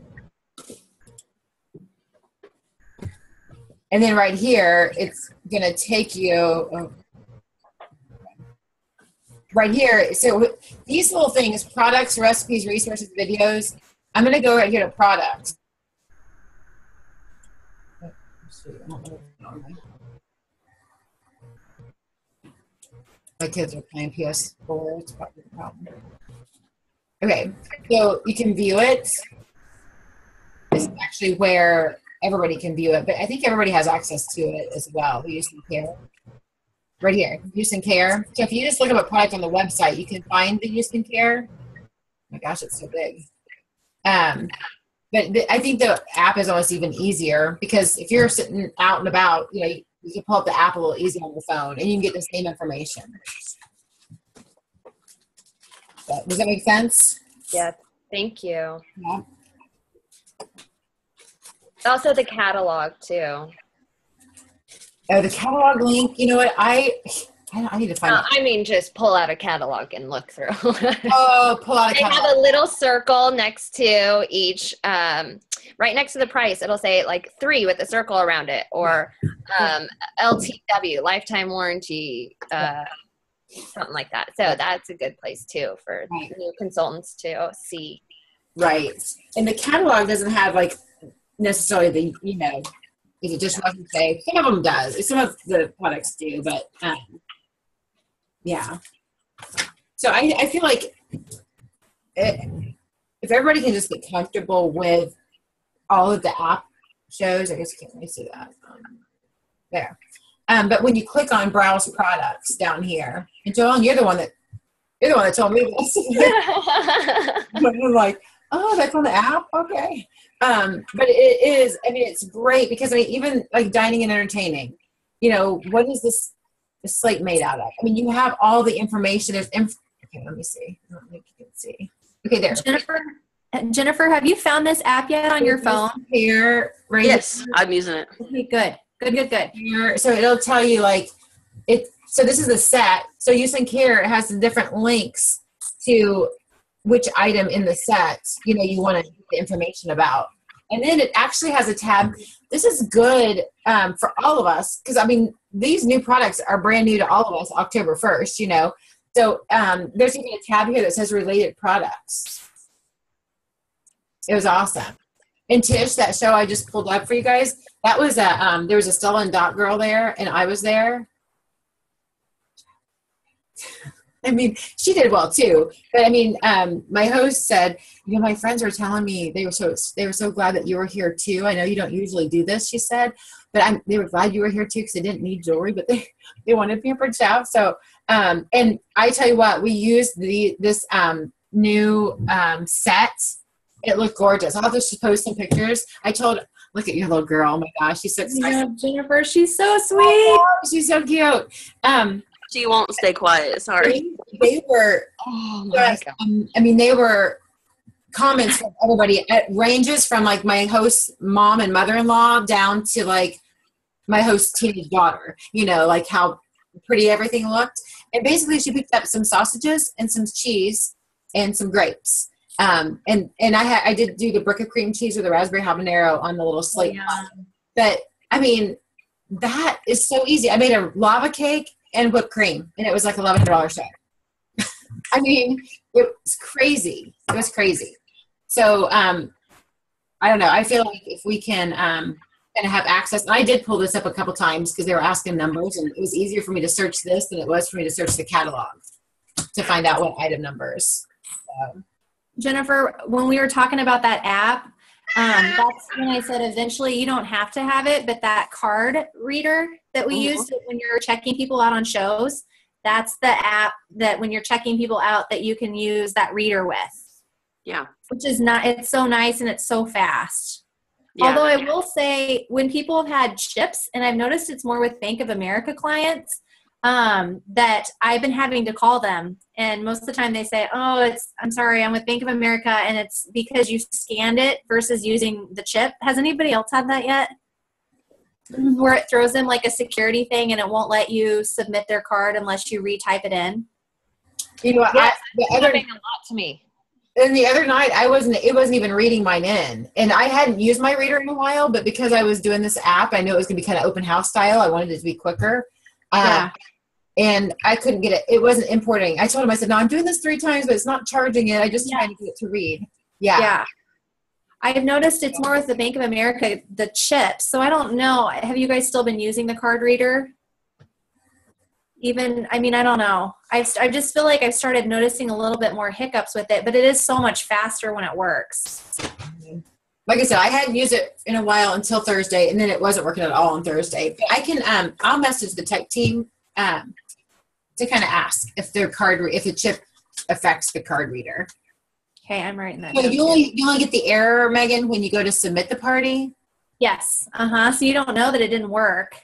[SPEAKER 1] and then right here, it's going to take you right here. So these little things, products, recipes, resources, videos, I'm going to go right here to products. My kids are playing PS4. It's probably the problem. Okay, so you can view it. This is actually where everybody can view it, but I think everybody has access to it as well. The use and care. Right here, use and care. So if you just look up a product on the website, you can find the use and care. Oh my gosh, it's so big. But I think the app is almost even easier because if you're sitting out and about, you can pull up the app a little easier on your phone and you can get the same information. But does that make sense?
[SPEAKER 4] Yeah, thank you.
[SPEAKER 1] Yeah.
[SPEAKER 4] Also the catalog too.
[SPEAKER 1] Oh, the catalog link. You know what? I need to find it.
[SPEAKER 4] I mean, just pull out a catalog and look through.
[SPEAKER 1] Oh, pull out a
[SPEAKER 4] They
[SPEAKER 1] catalog.
[SPEAKER 4] have a little circle next to each, right next to the price. It'll say like 3 with a circle around it, or LTW, lifetime warranty, something like that. So that's a good place too for new consultants to see.
[SPEAKER 1] Right. And the catalog doesn't have like necessarily the, is it just doesn't say, some of them does. Some of the products do, but yeah. So I feel like if everybody can just get comfortable with all of the app shows, I guess I can't really see that. There. But when you click on browse products down here, and Joellen, you're the one that told me this. I'm like, oh, that's on the app? Okay. But it is, it's great because even like dining and entertaining, what is this slate made out of? You have all the information. There's okay, let me see. I don't think you can see. Okay, there.
[SPEAKER 2] Jennifer, have you found this app yet on your phone?
[SPEAKER 1] Here, right?
[SPEAKER 5] Yes, I'm using it.
[SPEAKER 2] Okay, good.
[SPEAKER 1] Here, so it'll tell you so this is the set. So you think here it has the different links to which item in the set, you want to get the information about. And then it actually has a tab. This is good for all of us because, these new products are brand new to all of us October 1st, So there's even a tab here that says related products. It was awesome. And Tish, that show I just pulled up for you guys, that was there was a Stella and Dot girl there, and I was there. She did well too. But my host said, my friends are telling me they were so glad that you were here too. I know you don't usually do this, she said, but they were glad you were here too because they didn't need jewelry, but they wanted Pampered Chef. So, and I tell you what, we used this new set. It looked gorgeous. I'll have to post some pictures. Look at your little girl. Oh my gosh, she's so excited.
[SPEAKER 2] Jennifer, she's so sweet.
[SPEAKER 1] Oh, she's so cute.
[SPEAKER 5] She won't stay quiet. Sorry.
[SPEAKER 1] They were,
[SPEAKER 4] Oh my God.
[SPEAKER 1] they were comments from everybody. It ranges from like my host's mom and mother-in-law down to like my host's teenage daughter, like how pretty everything looked. And basically she picked up some sausages and some cheese and some grapes. And I did do the brick of cream cheese with the raspberry habanero on the little slate.
[SPEAKER 2] Yeah.
[SPEAKER 1] But that is so easy. I made a lava cake and whipped cream, and it was like $1,100 set. It was crazy. It was crazy. So I don't know. I feel like if we can kind of have access, and I did pull this up a couple times because they were asking numbers, and it was easier for me to search this than it was for me to search the catalog to find out what item numbers. So.
[SPEAKER 2] Jennifer, when we were talking about that app, that's when I said eventually you don't have to have it, but that card reader that we used when you're checking people out on shows, that's the app that when you're checking people out that you can use that reader with.
[SPEAKER 5] Yeah.
[SPEAKER 2] Which is it's so nice and it's so fast.
[SPEAKER 5] Yeah.
[SPEAKER 2] Although I will say when people have had chips, and I've noticed it's more with Bank of America clients, that I've been having to call them, and most of the time they say, I'm sorry, I'm with Bank of America, and it's because you scanned it versus using the chip. Has anybody else had that yet? Where it throws them like a security thing and it won't let you submit their card unless you retype it in?
[SPEAKER 4] Yes, it's happening a lot to me.
[SPEAKER 1] And the other night it wasn't even reading mine in, and I hadn't used my reader in a while, but because I was doing this app, I knew it was going to be kind of open house style. I wanted it to be quicker.
[SPEAKER 2] Yeah.
[SPEAKER 1] And I couldn't get it. It wasn't importing. I told him, I said, no, I'm doing this 3 times, but it's not charging it. I just trying to get it to read. Yeah.
[SPEAKER 2] I've noticed it's more with the Bank of America, the chips. So I don't know. Have you guys still been using the card reader? I don't know. I just feel like I've started noticing a little bit more hiccups with it, but it is so much faster when it works.
[SPEAKER 1] Like I said, I hadn't used it in a while until Thursday, and then it wasn't working at all on Thursday. But I can, I'll message the tech team to kind of ask if if the chip affects the card reader.
[SPEAKER 2] Okay, I'm writing that
[SPEAKER 1] So
[SPEAKER 2] down.
[SPEAKER 1] you only get the error, Megan, when you go to submit the party?
[SPEAKER 2] Yes. So you don't know that it didn't work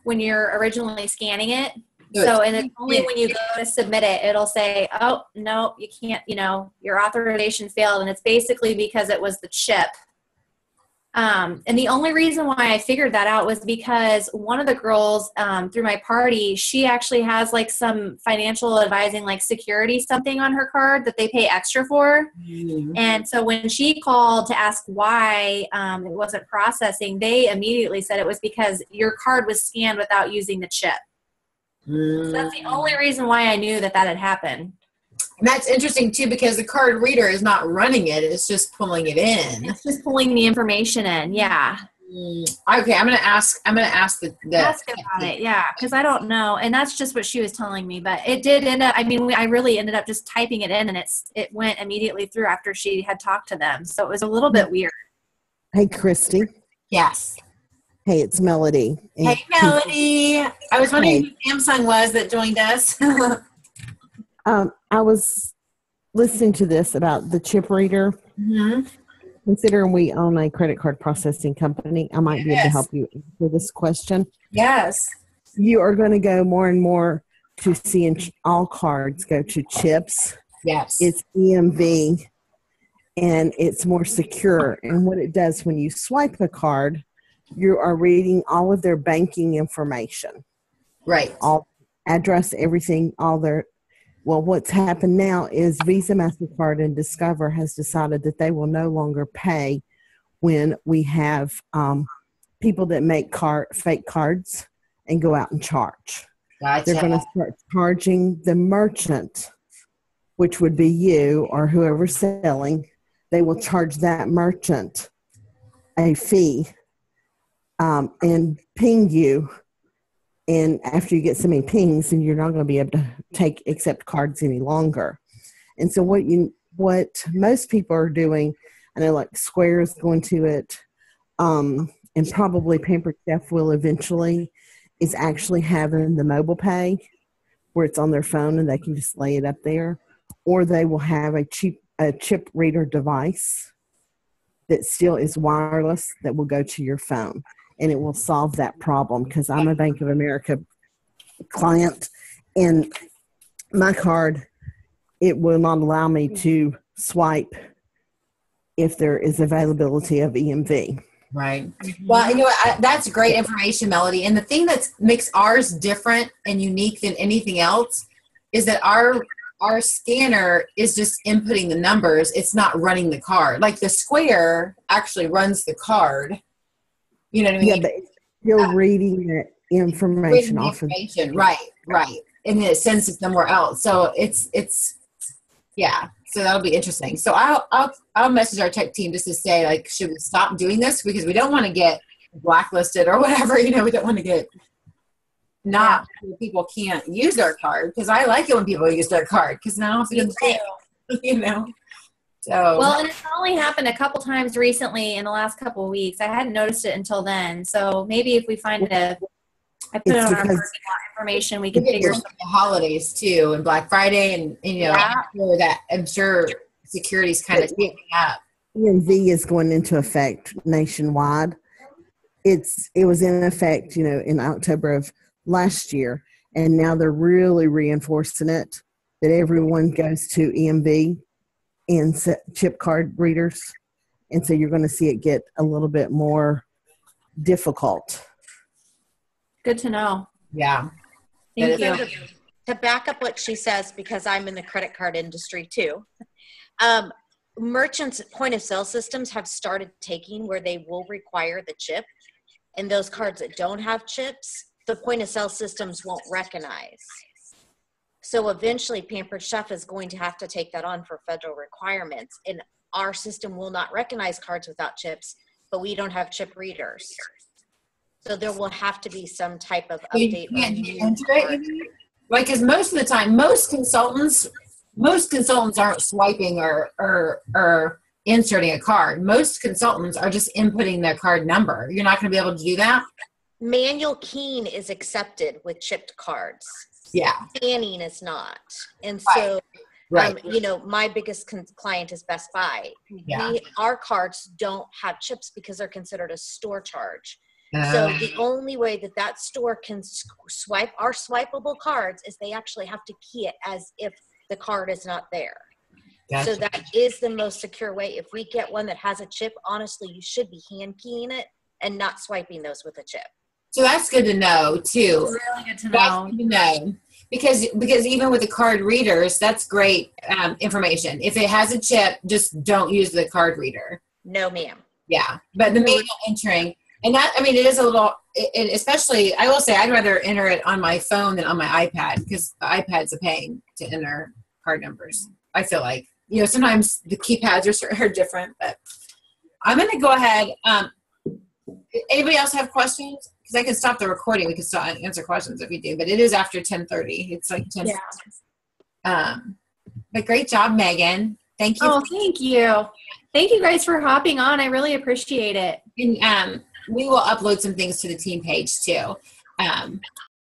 [SPEAKER 2] when you're originally scanning it. And it's only when you go to submit it, it'll say, oh, no, you can't, your authorization failed. And it's basically because it was the chip And the only reason why I figured that out was because one of the girls through my party, she actually has like some financial advising, like security something on her card that they pay extra for.
[SPEAKER 1] Mm.
[SPEAKER 2] And so when she called to ask why it wasn't processing, they immediately said it was because your card was scanned without using the chip. So that's the only reason why I knew that had happened.
[SPEAKER 1] And that's interesting too, because the card reader is not running it; it's just pulling it in.
[SPEAKER 2] It's just pulling the information in. Yeah.
[SPEAKER 1] Okay, I'm gonna ask the
[SPEAKER 2] Ask about it. Yeah, because I don't know, and that's just what she was telling me. But it did end up. I mean, I really ended up just typing it in, and it went immediately through after she had talked to them. So it was a little bit weird.
[SPEAKER 6] Hey, Christy.
[SPEAKER 1] Yes.
[SPEAKER 6] Hey, it's Melody.
[SPEAKER 1] Hey, Melody. I was wondering who Samsung was that joined us.
[SPEAKER 6] I was listening to this about the chip reader.
[SPEAKER 1] Mm-hmm.
[SPEAKER 6] Considering we own a credit card processing company, I might be able to help you answer this question.
[SPEAKER 1] Yes.
[SPEAKER 6] You are going to go more and more to seeing all cards go to chips.
[SPEAKER 1] Yes.
[SPEAKER 6] It's EMV, and it's more secure. And what it does when you swipe a card, you are reading all of their banking information.
[SPEAKER 1] Right.
[SPEAKER 6] All address, everything, all their. Well, what's happened now is Visa, MasterCard, and Discover has decided that they will no longer pay when we have people that make fake cards and go out and charge.
[SPEAKER 1] Gotcha.
[SPEAKER 6] They're going to start charging the merchant, which would be you or whoever's selling. They will charge that merchant a fee and ping you. And after you get so many pings, then you're not going to be able to accept cards any longer. And so what most people are doing, I know like Square is going to it, and probably Pampered Chef will eventually, is actually having the mobile pay where it's on their phone and they can just lay it up there. Or they will have a chip reader device that still is wireless that will go to your phone. And it will solve that problem because I'm a Bank of America client, and my card, it will not allow me to swipe if there is availability of EMV.
[SPEAKER 1] Right. Well, you know what? That's great information, Melody. And the thing that makes ours different and unique than anything else is that our scanner is just inputting the numbers. It's not running the card. Like the Square actually runs the card. You know what I mean?
[SPEAKER 6] Yeah, but you're reading that information off of
[SPEAKER 1] right. And it sends it somewhere else. So it's yeah. So that'll be interesting. So I'll message our tech team just to say, like, should we stop doing this because we don't want to get blacklisted or whatever. You know, we don't want to get people can't use our card, because I like it when people use their card because now it's going to, you know. So
[SPEAKER 2] well, and it's only happened a couple times recently in the last couple of weeks. I hadn't noticed it until then. So maybe if we find I put it on our parking lot information, we can figure
[SPEAKER 1] the holidays too, and Black Friday, and you know, I'm sure security's kind of picking up.
[SPEAKER 6] EMV is going into effect nationwide. It was in effect, you know, in October of last year, and now they're really reinforcing it that everyone goes to EMV and chip card readers, and so you're going to see it get a little bit more difficult.
[SPEAKER 2] Good to know.
[SPEAKER 1] Yeah.
[SPEAKER 2] Thank you.
[SPEAKER 7] To back up what she says, because I'm in the credit card industry too, merchants' point of sale systems have started taking where they will require the chip, and those cards that don't have chips, the point of sale systems won't recognize. So eventually Pampered Chef is going to have to take that on for federal requirements, and our system will not recognize cards without chips, but we don't have chip readers. So there will have to be some type of update.
[SPEAKER 1] Like, because most of the time, most consultants aren't swiping or inserting a card. Most consultants are just inputting their card number. You're not going to be able to do that.
[SPEAKER 7] Manual keying is accepted with chipped cards.
[SPEAKER 1] Yeah.
[SPEAKER 7] Scanning is not. And so, you know, my biggest client is Best Buy.
[SPEAKER 1] Yeah.
[SPEAKER 7] Our cards don't have chips because they're considered a store charge. So the only way that store can swipe our swipeable cards is they actually have to key it as if the card is not there.
[SPEAKER 1] Gotcha.
[SPEAKER 7] So that is the most secure way. If we get one that has a chip, honestly, you should be hand keying it and not swiping those with a chip.
[SPEAKER 1] So that's good to know too.
[SPEAKER 2] Really good to
[SPEAKER 1] That's
[SPEAKER 2] know.
[SPEAKER 1] good to know. Because even with the card readers, that's great information. If it has a chip, just don't use the card reader.
[SPEAKER 7] No, ma'am.
[SPEAKER 1] Yeah, but the manual entering, and that, I mean, it is a little, especially, I will say, I'd rather enter it on my phone than on my iPad, because the iPad's a pain to enter card numbers. I feel like, sometimes the keypads are different, but I'm going to go ahead. Anybody else have questions? Because I can stop the recording. We can still answer questions if you do, but it is after 10:30. It's like 10.
[SPEAKER 2] Yeah.
[SPEAKER 1] But great job, Megan. Thank you.
[SPEAKER 2] Oh, thank you. Thank you guys for hopping on. I really appreciate it.
[SPEAKER 1] And we will upload some things to the team page too.